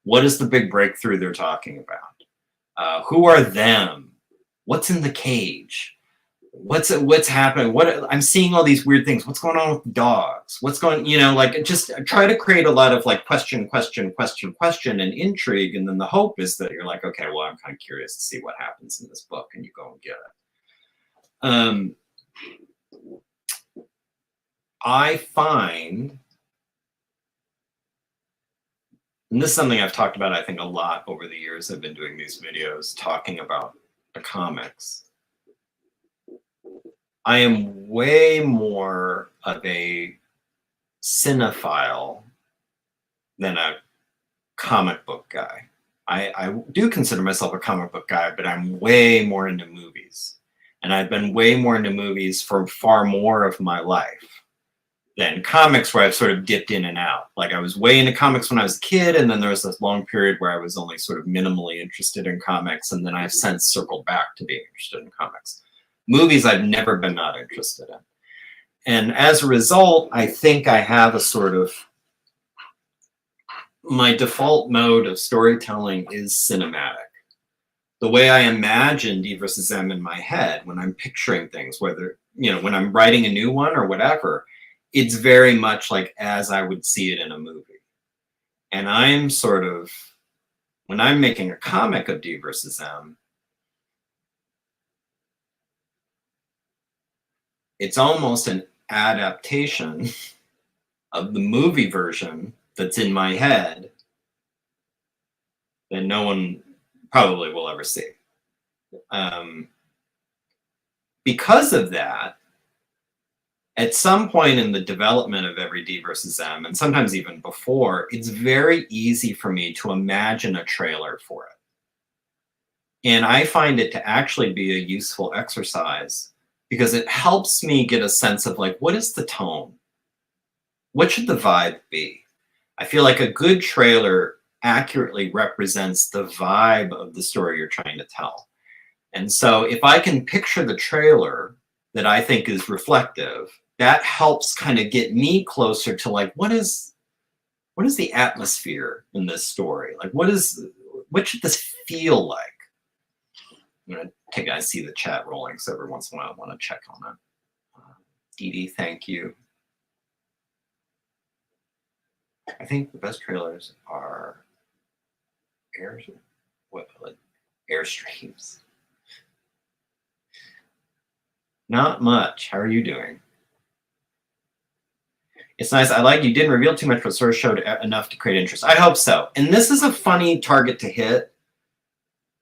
What is the big breakthrough they're talking about? Who are them? What's in the cage? what's happening? I'm seeing all these weird things. What's going on with the dogs? What's going, you know, like just try to create a lot of like question and intrigue. And then the hope is that you're like, okay, well, I'm kind of curious to see what happens in this book, and you go and get it. I find, and this is something I've talked about, I think, a lot over the years. I've been doing these videos talking about the comics. I am way more of a cinephile than a comic book guy. I do consider myself a comic book guy, but I'm way more into movies. And I've been way more into movies for far more of my life than comics, where I've sort of dipped in and out. Like I was way into comics when I was a kid, and then there was this long period where I was only sort of minimally interested in comics, and then I've since circled back to being interested in comics. Movies I've never been not interested in. And as a result, I think I have a sort of, my default mode of storytelling is cinematic. The way I imagine DvsM in my head when I'm picturing things, whether, you know, when I'm writing a new one or whatever, it's very much like as I would see it in a movie. And I'm sort of, when I'm making a comic of DvsM, it's almost an adaptation of the movie version that's in my head that no one probably will ever see. Because of that, at some point in the development of every DvsM, and sometimes even before, it's very easy for me to imagine a trailer for it. And I find it to actually be a useful exercise because it helps me get a sense of like, what is the tone? What should the vibe be? I feel like a good trailer accurately represents the vibe of the story you're trying to tell. And so if I can picture the trailer that I think is reflective, that helps kind of get me closer to like, what is the atmosphere in this story? Like, what should this feel like? I'm gonna take, I see the chat rolling, so every once in a while I want to check on it. Dee, thank you. I think the best trailers are Airstreams. Not much. How are you doing? It's nice. I like you didn't reveal too much, but sort of showed enough to create interest. I hope so. And this is a funny target to hit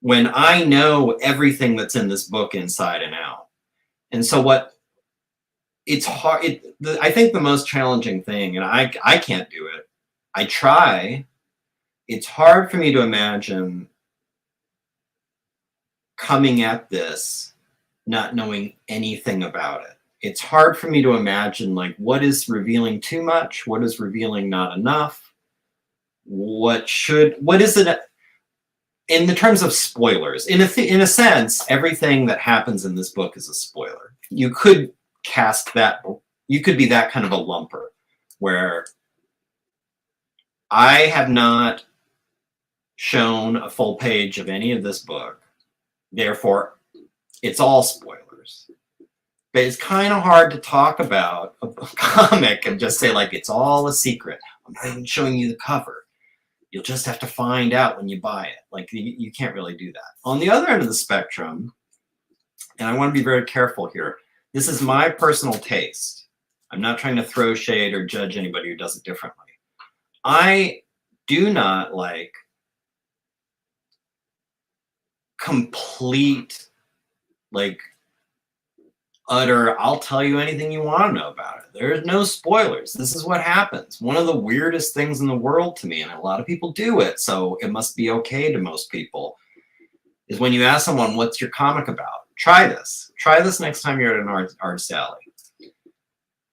when I know everything that's in this book inside and out. And so it's hard. I think the most challenging thing, and I can't do it. I try. It's hard for me to imagine coming at this not knowing anything about it. It's hard for me to imagine like what is revealing too much, what is revealing not enough, what is it in the terms of spoilers. In a sense, everything that happens in this book is a spoiler. You could cast that, you could be that kind of a lumper where I have not shown a full page of any of this book, therefore it's all spoilers. But it's kind of hard to talk about a comic and just say like it's all a secret. I'm not even showing you the cover. You'll just have to find out when you buy it. Like you can't really do that. On the other end of the spectrum, and I want to be very careful here, this is my personal taste. I'm not trying to throw shade or judge anybody who does it differently. I do not like complete, like utter, I'll tell you anything you want to know about it. There's no spoilers. This is what happens. One of the weirdest things in the world to me, and a lot of people do it, so it must be okay to most people, is when you ask someone, what's your comic about? Try this. Try this next time you're at an art alley.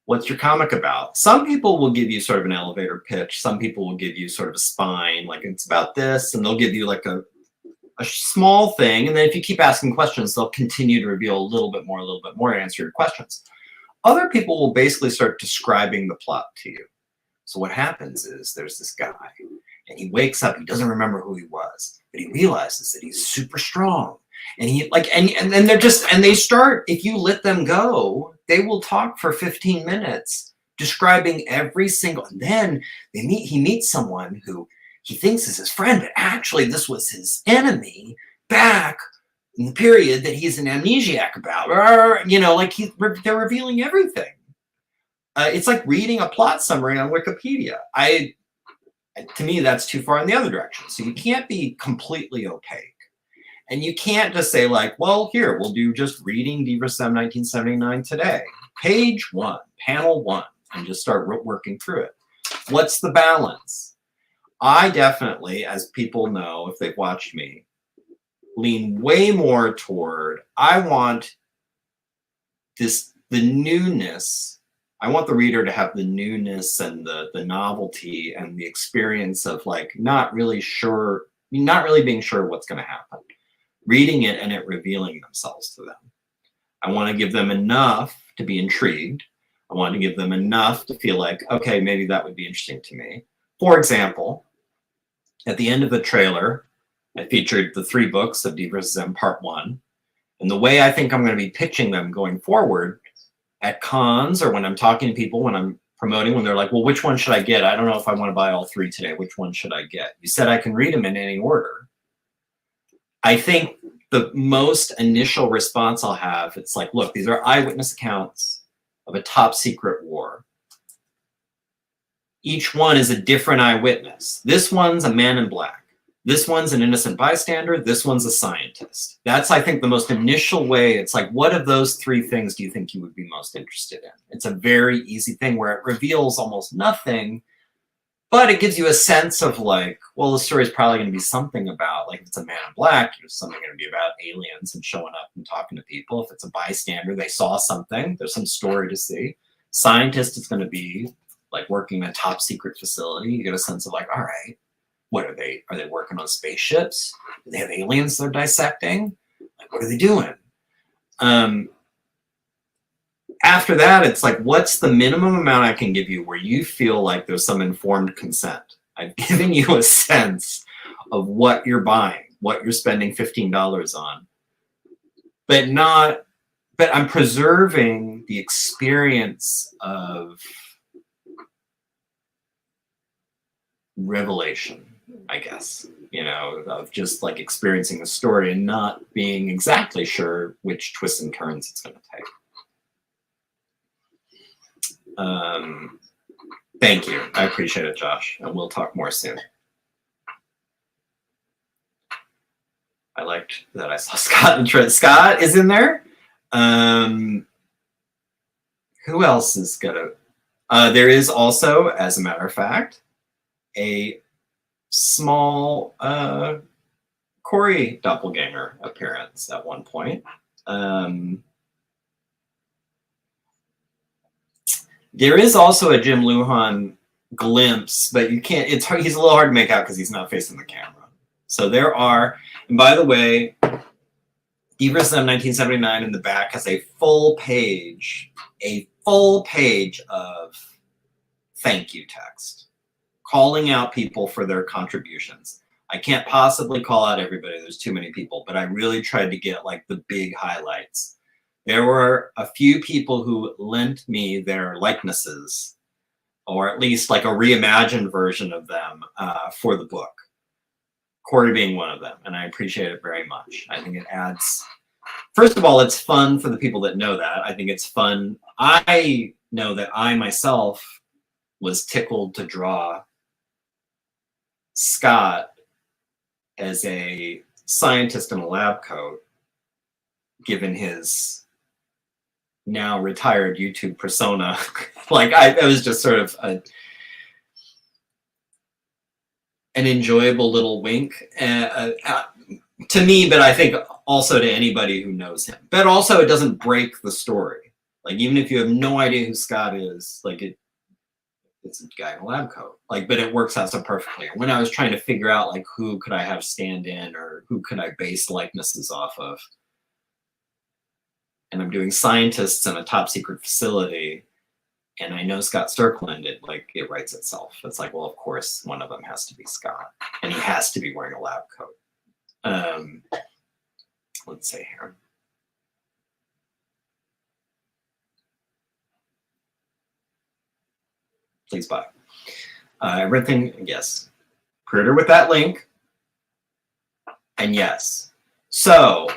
What's your comic about? Some people will give you sort of an elevator pitch. Some people will give you sort of a spine, like it's about this, and they'll give you like a small thing. And then if you keep asking questions, they'll continue to reveal a little bit more, and answer your questions. Other people will basically start describing the plot to you. So what happens is there's this guy, and he wakes up, he doesn't remember who he was, but he realizes that he's super strong, And he like, and then they're just, and they start, if you let them go, they will talk for 15 minutes describing every single, and then he meets someone who he thinks is his friend, but actually this was his enemy back in the period that he's an amnesiac about, you know, like they're revealing everything. It's like reading a plot summary on Wikipedia. To me, that's too far in the other direction. So you can't be completely opaque. And you can't just say like, well, here, we'll do just reading DvsM 1979 today. Page 1, panel 1, and just start working through it. What's the balance? I definitely, as people know, if they've watched me, lean way more toward, I want the newness. I want the reader to have the newness and the novelty and the experience of like not really being sure what's going to happen. Reading it and it revealing themselves to them. I want to give them enough to be intrigued. I want to give them enough to feel like, okay, maybe that would be interesting to me. For example, at the end of the trailer, I featured the 3 books of DvsM Part 1. And the way I think I'm going to be pitching them going forward at cons or when I'm talking to people, when I'm promoting, when they're like, well, which one should I get? I don't know if I want to buy all 3 today. Which one should I get? You said I can read them in any order. I think the most initial response I'll have, it's like, look, these are eyewitness accounts of a top secret war. Each one is a different eyewitness. This one's a man in black. This one's an innocent bystander. This one's a scientist. That's, I think, the most initial way. It's like, what of those 3 things do you think you would be most interested in? It's a very easy thing where it reveals almost nothing, but it gives you a sense of like, well, the story is probably going to be something about, like, if it's a man in black, it's something going to be about aliens and showing up and talking to people. If it's a bystander, they saw something. There's some story to see. Scientist is going to be like working in a top secret facility. You get a sense of like, all right, what are they? Are they working on spaceships? Do they have aliens they're dissecting? Like, what are they doing? After that, it's like, what's the minimum amount I can give you where you feel like there's some informed consent? I've given you a sense of what you're buying, what you're spending $15 on, but I'm preserving the experience of revelation, I guess, you know, of just like experiencing the story and not being exactly sure which twists and turns it's going to take. Thank you. I appreciate it, Josh. And we'll talk more soon. I liked that I saw Scott and Trent. Scott is in there. Who else is gonna? There is also, as a matter of fact, a small Corey doppelganger appearance at one point. There is also a Jim Lujan glimpse, but you can't, it's hard, he's a little hard to make out because he's not facing the camera. So there are, and by the way, DvsM 1979 in the back has a full page of thank you text, calling out people for their contributions. I can't possibly call out everybody, there's too many people, but I really tried to get like the big highlights. There were a few people who lent me their likenesses, or at least like a reimagined version of them for the book. Corey being one of them, and I appreciate it very much. I think it adds, first of all, it's fun for the people that know that. I think it's fun. I know that I myself was tickled to draw Scott as a scientist in a lab coat, given his now retired YouTube persona. Like it was just sort of an enjoyable little wink to me, but I think also to anybody who knows him. But also it doesn't break the story. Like even if you have no idea who Scott is, like it's a guy in a lab coat. Like, but it works out so perfectly. When I was trying to figure out like who could I have stand in or who could I base likenesses off of, and I'm doing scientists in a top secret facility, and I know Scott Sterkland, it writes itself. It's like, well, of course, one of them has to be Scott, and he has to be wearing a lab coat. let's see here. Please buy. Everything, yes. Pre-order with that link. And yes. So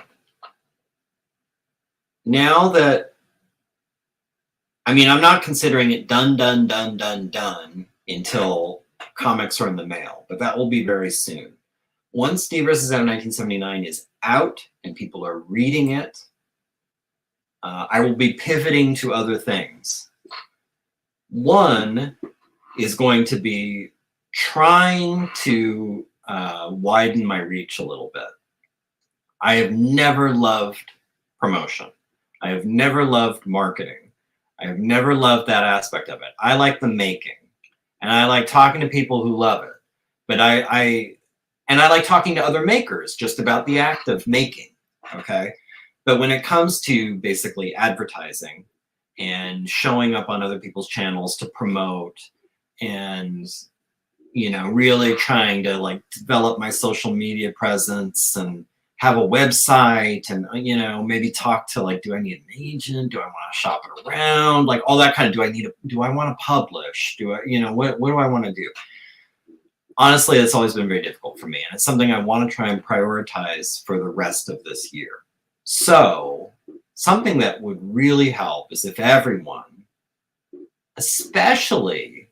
now that, I mean, I'm not considering it done until comics are in the mail, but that will be very soon. Once DvsM 1979 is out and people are reading it, I will be pivoting to other things. One is going to be trying to widen my reach a little bit. I have never loved promotion. I have never loved marketing. I have never loved that aspect of it. I like the making, and I like talking to people who love it. But I like talking to other makers just about the act of making, okay? But when it comes to basically advertising and showing up on other people's channels to promote and, you know, really trying to like develop my social media presence and have a website and, you know, maybe talk to like, do I need an agent? Do I want to shop it around? Like all that kind of, do I want to publish? Do I, you know, what do I want to do? Honestly, it's always been very difficult for me. And it's something I want to try and prioritize for the rest of this year. So something that would really help is if everyone, especially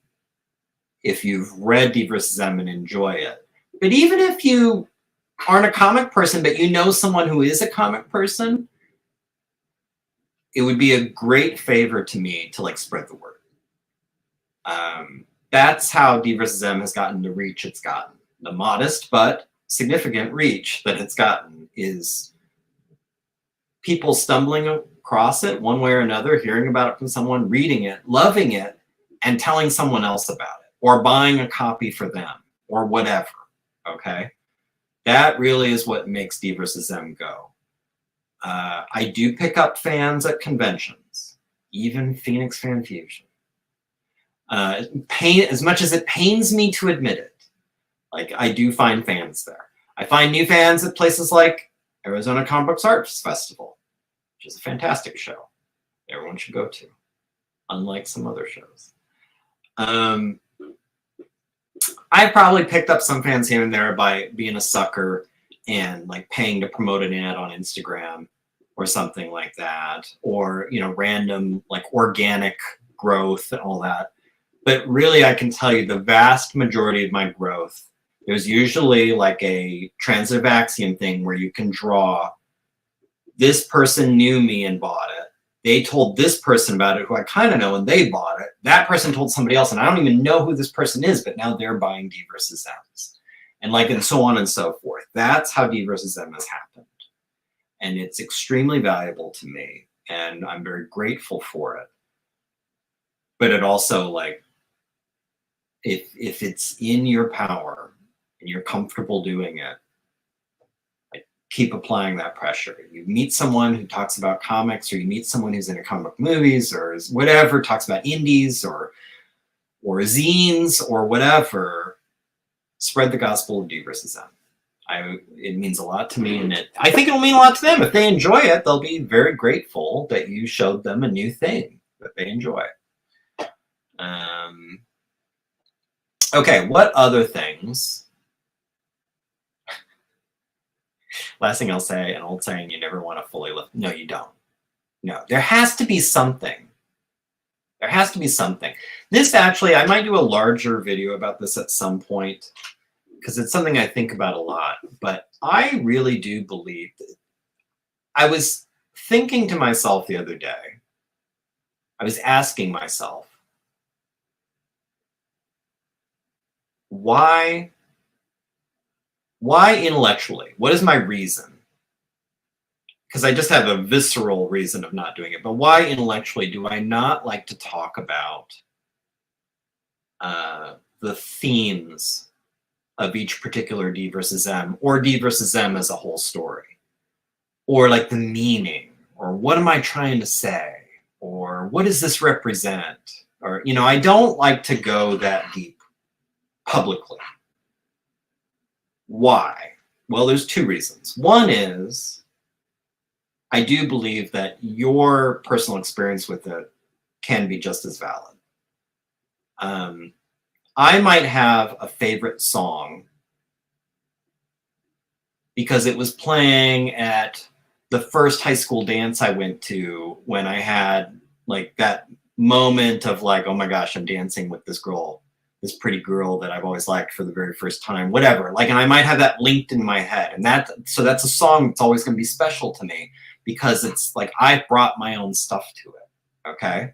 if you've read DvsM and enjoy it, but even if you aren't a comic person, but you know someone who is a comic person, it would be a great favor to me to like spread the word. That's how DvsM has gotten the reach it's gotten. The modest but significant reach that it's gotten is people stumbling across it one way or another, hearing about it from someone, reading it, loving it, and telling someone else about it, or buying a copy for them, or whatever, okay? That really is what makes DvsM go. I do pick up fans at conventions, even Phoenix Fan Fusion. As much as it pains me to admit it, like I do find fans there. I find new fans at places like Arizona Comic Books Arts Festival, which is a fantastic show. Everyone should go to, unlike some other shows. I probably picked up some fans here and there by being a sucker and like paying to promote an ad on Instagram or something like that, or, you know, random like organic growth and all that. But really, I can tell you the vast majority of my growth, there's usually like a transitive axiom thing where you can draw, this person knew me and bought it. They told this person about it who I kind of know and they bought it. That person told somebody else and I don't even know who this person is, but now they're buying DvsMs. And like, and so on and so forth. That's how DvsM has happened. And it's extremely valuable to me. And I'm very grateful for it. But it also like, if it's in your power and you're comfortable doing it, like keep applying that pressure. You meet someone who talks about comics, or you meet someone who's into comic book movies or whatever, talks about indies or zines or whatever, spread the gospel of DvsM. It means a lot to me, and I think it'll mean a lot to them. If they enjoy it, they'll be very grateful that you showed them a new thing that they enjoy. Okay, what other things? Last thing I'll say, an old saying, you never want to fully live. No, you don't. No, there has to be something. There has to be something. This actually, I might do a larger video about this at some point, because it's something I think about a lot. But I really do believe that I was thinking to myself the other day, I was asking myself, why intellectually? What is my reason? Because I just have a visceral reason of not doing it. But why intellectually do I not like to talk about the themes of each particular DvsM, or DvsM as a whole story? Or like the meaning, or what am I trying to say? Or what does this represent? Or, you know, I don't like to go that deep publicly. Why? Well, there's two reasons. One is I do believe that your personal experience with it can be just as valid. I might have a favorite song because it was playing at the first high school dance I went to when I had like that moment of like, oh my gosh, I'm dancing with this girl, this pretty girl that I've always liked for the very first time, whatever. Like, and I might have that linked in my head. And so that's a song that's always going to be special to me because it's like I brought my own stuff to it. Okay.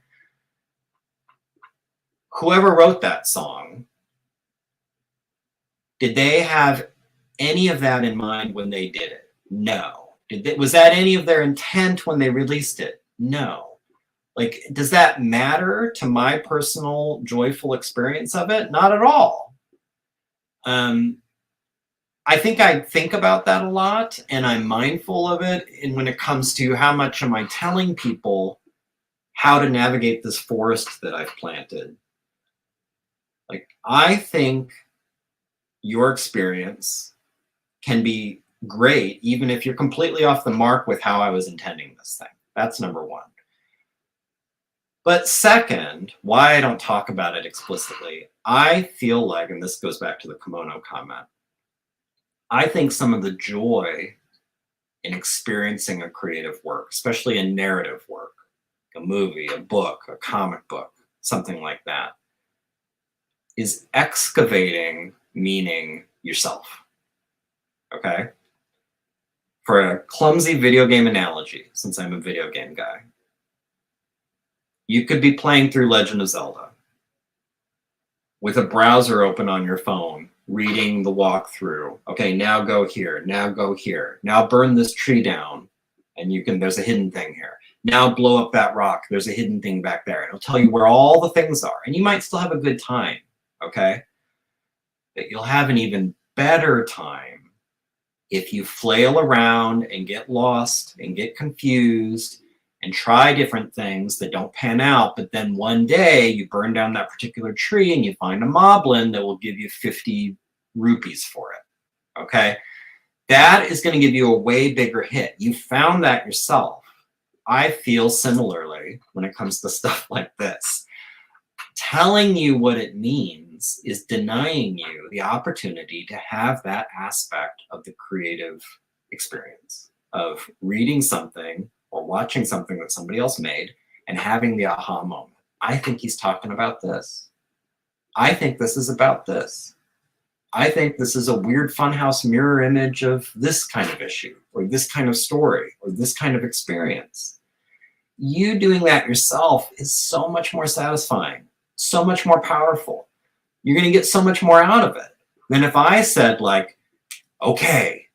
Whoever wrote that song, did they have any of that in mind when they did it? No. Was that any of their intent when they released it? No. Like, does that matter to my personal joyful experience of it? Not at all. I think about that a lot, and I'm mindful of it. And when it comes to how much am I telling people how to navigate this forest that I've planted? Like, I think your experience can be great, even if you're completely off the mark with how I was intending this thing. That's number one. But second, why I don't talk about it explicitly, I feel like, and this goes back to the kimono comment, I think some of the joy in experiencing a creative work, especially a narrative work, a movie, a book, a comic book, something like that, is excavating meaning yourself. Okay? For a clumsy video game analogy, since I'm a video game guy, you could be playing through Legend of Zelda with a browser open on your phone, reading the walkthrough. Okay, now go here, now go here. Now burn this tree down, and there's a hidden thing here. Now blow up that rock, there's a hidden thing back there. It'll tell you where all the things are, and you might still have a good time, okay? But you'll have an even better time if you flail around and get lost and get confused and try different things that don't pan out, but then one day you burn down that particular tree and you find a moblin that will give you 50 rupees for it, okay? That is going to give you a way bigger hit. You found that yourself. I feel similarly when it comes to stuff like this. Telling you what it means is denying you the opportunity to have that aspect of the creative experience of reading something or watching something that somebody else made and having the aha moment. I think he's talking about this. I think this is about this. I think this is a weird funhouse mirror image of this kind of issue or this kind of story or this kind of experience. You doing that yourself is so much more satisfying, so much more powerful. You're going to get so much more out of it than if I said like, okay,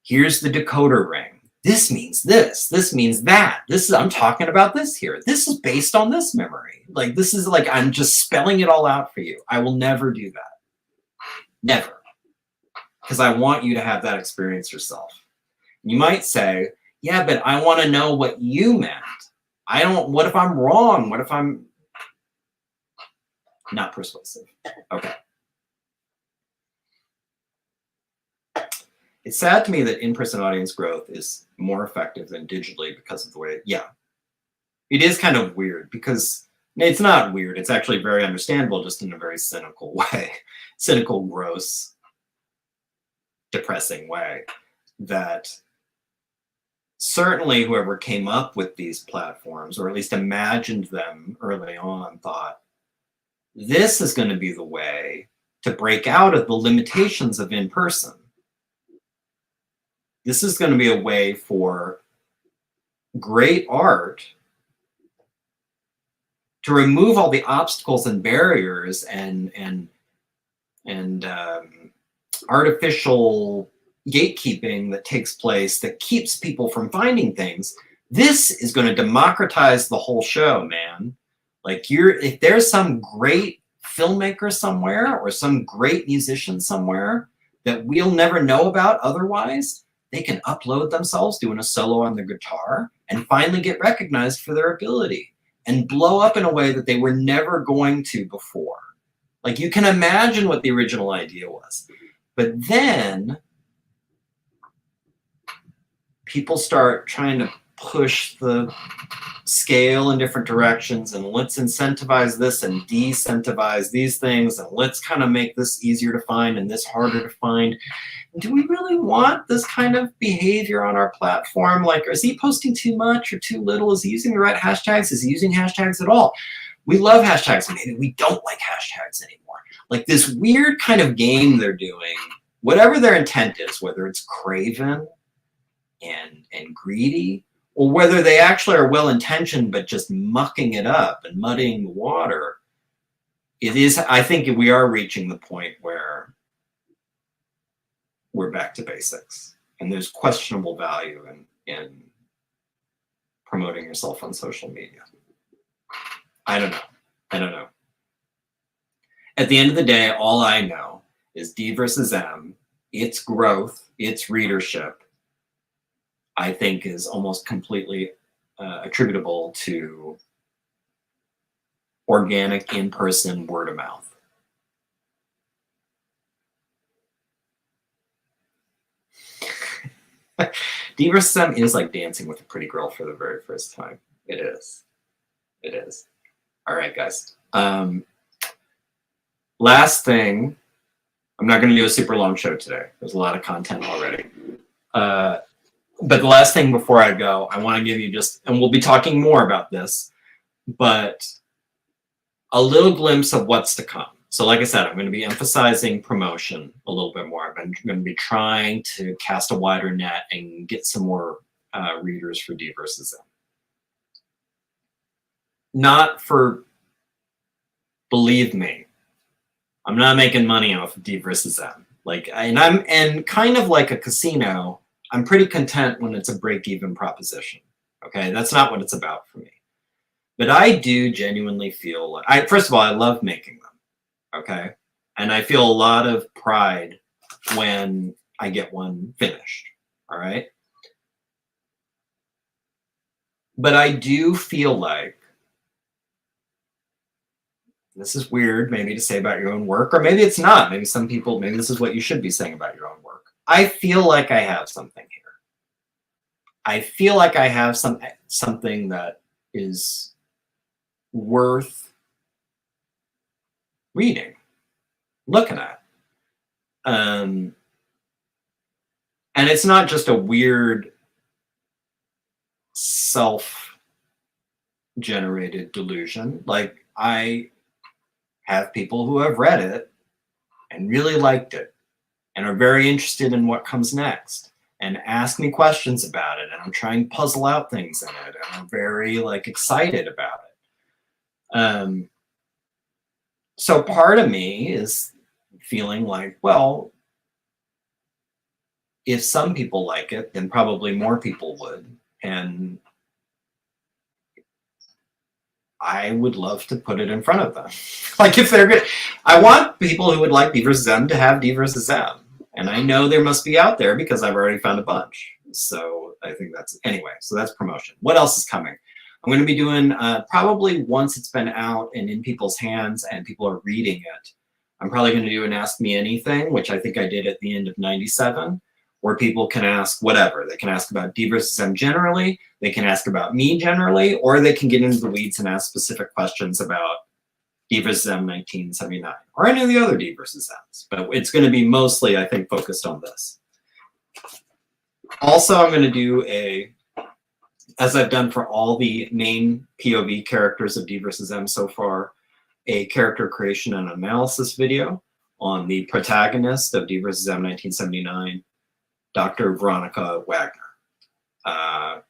here's the decoder ring. This means this means that. I'm talking about this here. This is based on this memory. Like, this is like, I'm just spelling it all out for you. I will never do that. Never. Because I want you to have that experience yourself. You might say, yeah, but I want to know what you meant. What if I'm wrong? What if I'm not persuasive? Okay. It's sad to me that in-person audience growth is more effective than digitally because of the way, it is kind of weird because it's not weird. It's actually very understandable, just in a very cynical way, cynical, gross, depressing way, that certainly whoever came up with these platforms, or at least imagined them early on, thought this is going to be the way to break out of the limitations of in-person. This is going to be a way for great art to remove all the obstacles and barriers and artificial gatekeeping that takes place that keeps people from finding things. This is going to democratize the whole show, man. Like, if there's some great filmmaker somewhere or some great musician somewhere that we'll never know about otherwise, they can upload themselves doing a solo on the guitar and finally get recognized for their ability and blow up in a way that they were never going to before. Like, you can imagine what the original idea was. But then people start trying to push the scale in different directions, and let's incentivize this and de-incentivize these things, and let's kind of make this easier to find and this harder to find. Do we really want this kind of behavior on our platform? Like, is he posting too much or too little? Is he using the right hashtags? Is he using hashtags at all? We love hashtags, maybe we don't like hashtags anymore. Like this weird kind of game they're doing, whatever their intent is, whether it's craven and greedy, or whether they actually are well-intentioned but just mucking it up and muddying the water, it is, I think we are reaching the point where we're back to basics. And there's questionable value in promoting yourself on social media. I don't know. At the end of the day, all I know is DvsM, its growth, its readership, I think is almost completely attributable to organic, in-person, word of mouth. DvsM is like dancing with a pretty girl for the very first time. It is. It is. All right, guys. Last thing, I'm not going to do a super long show today. There's a lot of content already. But the last thing before I go, I want to give you just, and we'll be talking more about this, but a little glimpse of what's to come. So like I said, I'm going to be emphasizing promotion a little bit more. I'm going to be trying to cast a wider net and get some more readers for DvsM. Not for, believe me, I'm not making money off of DvsM. Like, and kind of like a casino, I'm pretty content when it's a break-even proposition. Okay, that's not what it's about for me. But I do genuinely feel like, first of all, I love making them. Okay, and I feel a lot of pride when I get one finished. All right, but I do feel like, this is weird maybe to say about your own work, or maybe it's not. Maybe some people, maybe this is what you should be saying about your own work. I feel like I have something here. I feel like I have something that is worth reading, looking at. And it's not just a weird self-generated delusion. Like, I have people who have read it and really liked it and are very interested in what comes next and ask me questions about it, and I'm trying to puzzle out things in it, and I'm very excited about it. So part of me is feeling like, well, if some people like it, then probably more people would. And I would love to put it in front of them. Like, if they're good, I want people who would like DvsM to have DvsM. And I know there must be out there because I've already found a bunch. So I think that's, anyway, so that's promotion. What else is coming? I'm going to be doing, probably once it's been out and in people's hands and people are reading it, I'm probably going to do an Ask Me Anything, which I think I did at the end of '97, where people can ask whatever. They can ask about DvsM generally, they can ask about me generally, or they can get into the weeds and ask specific questions about DvsM 1979 or any of the other DvsMs. But it's going to be mostly, I think, focused on this. Also, I'm going to do as I've done for all the main POV characters of DvsM so far, a character creation and analysis video on the protagonist of DvsM 1979, Dr. Veronica Wagner.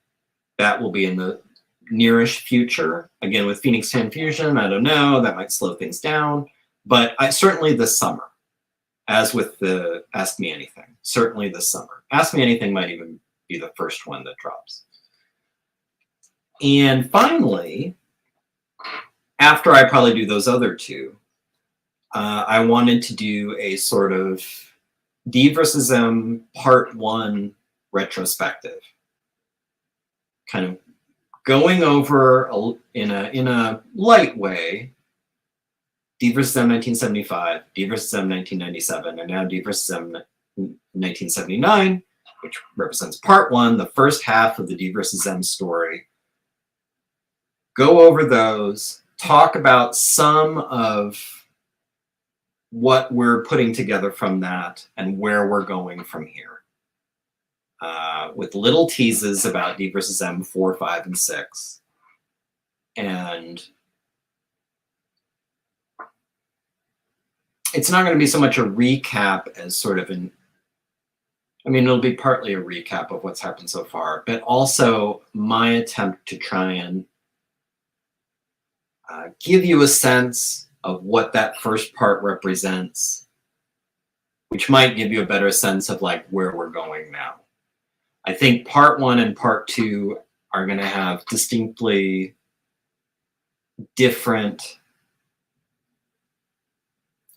That will be in the nearish future. Again, with Phoenix 10 Fusion, I don't know, that might slow things down, but certainly this summer, as with the Ask Me Anything, certainly this summer. Ask Me Anything might even be the first one that drops. And finally, after I probably do those other two, I wanted to do a sort of DvsM Part 1 retrospective, kind of going over in a light way DvsM 1975, DvsM 1997, and now DvsM 1979, which represents part 1, the first half of the DvsM story. Go over those, talk about some of what we're putting together from that and where we're going from here. With little teases about DvsM 4, 5, and 6. And it's not going to be so much a recap as sort of an, I mean, it'll be partly a recap of what's happened so far, but also my attempt to try and give you a sense of what that first part represents, which might give you a better sense of like where we're going now. I think part 1 and part 2 are going to have distinctly different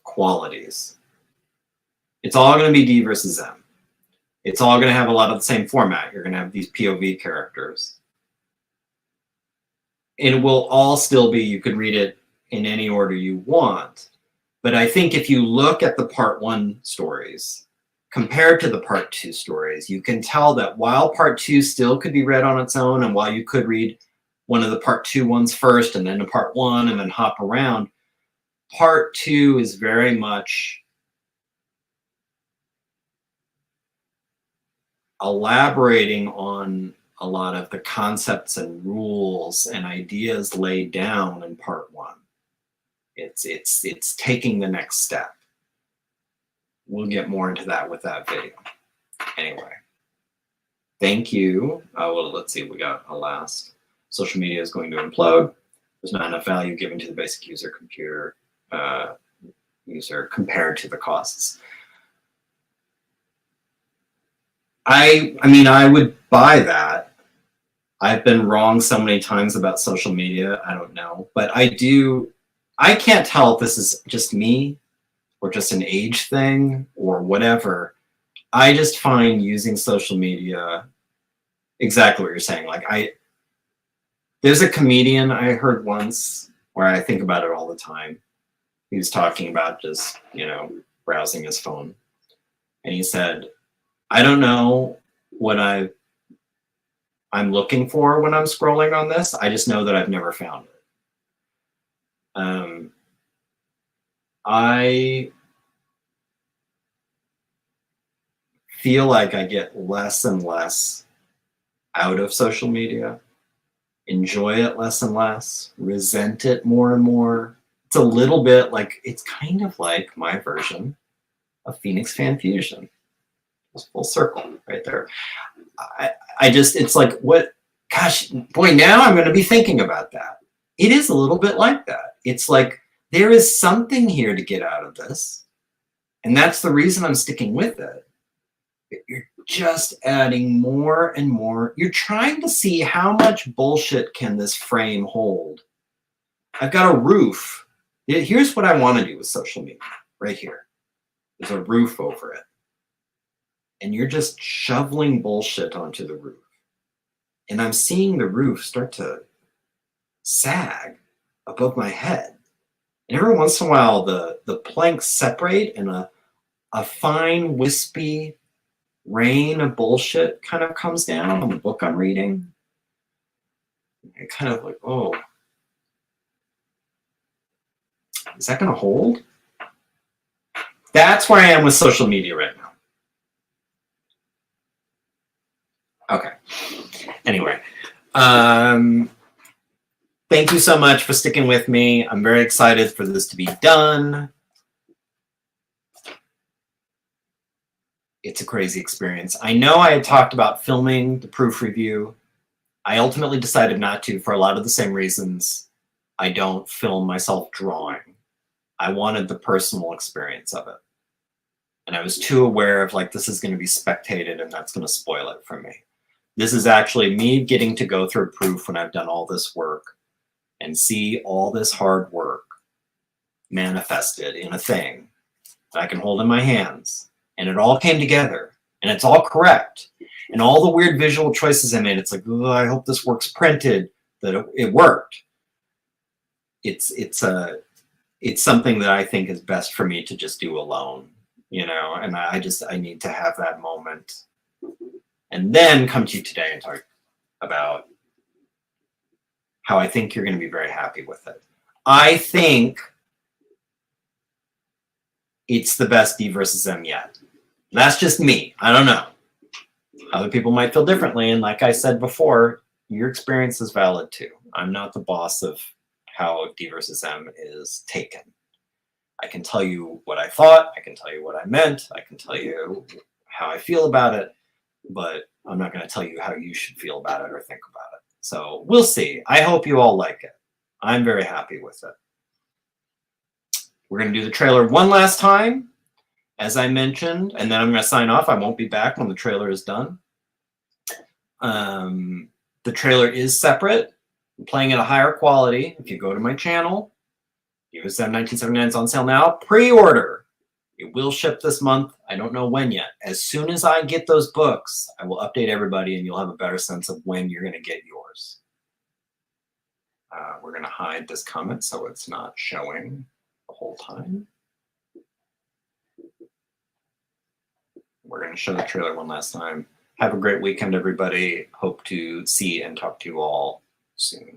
qualities. It's all going to be DvsM. It's all going to have a lot of the same format. You're going to have these POV characters. And it will all still be, you could read it in any order you want. But I think if you look at the part 1 stories compared to the part 2 stories, you can tell that while part 2 still could be read on its own, and while you could read one of the part 2 ones first and then the part 1 and then hop around, part 2 is very much elaborating on a lot of the concepts and rules and ideas laid down in part 1. It's taking the next step. We'll get more into that with that video. Anyway, thank you. Well, let's see, we got a last. Social media is going to implode. There's not enough value given to the basic user compared to the costs. I mean, I would buy that. I've been wrong so many times about social media. I don't know, but I can't tell if this is just me or just an age thing or whatever. I just find using social media, exactly what you're saying. Like there's a comedian I heard once where I think about it all the time. He was talking about just, you know, browsing his phone. And he said, I don't know what I'm looking for when I'm scrolling on this. I just know that I've never found it. I feel like I get less and less out of social media, enjoy it less and less, resent it more and more. It's a little bit like, it's kind of like my version of Phoenix Fan Fusion. It's full circle right there. I just, it's like, what, gosh, boy, now I'm going to be thinking about that. It is a little bit like that. It's like, there is something here to get out of this. And that's the reason I'm sticking with it. You're just adding more and more. You're trying to see how much bullshit can this frame hold. I've got a roof. Here's what I want to do with social media, right here. There's a roof over it. And you're just shoveling bullshit onto the roof. And I'm seeing the roof start to sag above my head. And every once in a while, the planks separate and a fine, wispy rain of bullshit kind of comes down on the book I'm reading. And kind of like, oh, is that going to hold? That's where I am with social media right now. Okay. Anyway, thank you so much for sticking with me. I'm very excited for this to be done. It's a crazy experience. I know I had talked about filming the proof review. I ultimately decided not to for a lot of the same reasons I don't film myself drawing. I wanted the personal experience of it. And I was too aware of like, this is going to be spectated and that's going to spoil it for me. This is actually me getting to go through proof when I've done all this work and see all this hard work manifested in a thing that I can hold in my hands. And it all came together and it's all correct. And all the weird visual choices I made, it's like, oh, I hope this works printed, that it worked. It's something that I think is best for me to just do alone, you know, and I need to have that moment and then come to you today and talk about how I think you're going to be very happy with it. I think it's the best DvsM yet. That's just me. I don't know. Other people might feel differently. And like I said before, your experience is valid too. I'm not the boss of how DvsM is taken. I can tell you what I thought. I can tell you what I meant. I can tell you how I feel about it. But I'm not going to tell you how you should feel about it or think about it. So we'll see. I hope you all like it. I'm very happy with it. We're going to do the trailer one last time, as I mentioned, and then I'm going to sign off. I won't be back when the trailer is done. The trailer is separate. I'm playing at a higher quality. If you go to my channel, DvsM 1979 is on sale now. Pre-order. It will ship this month. I don't know when yet. As soon as I get those books, I will update everybody, and you'll have a better sense of when you're going to get yours. We're going to hide this comment so it's not showing the whole time. We're going to show the trailer one last time. Have a great weekend, everybody. Hope to see and talk to you all soon.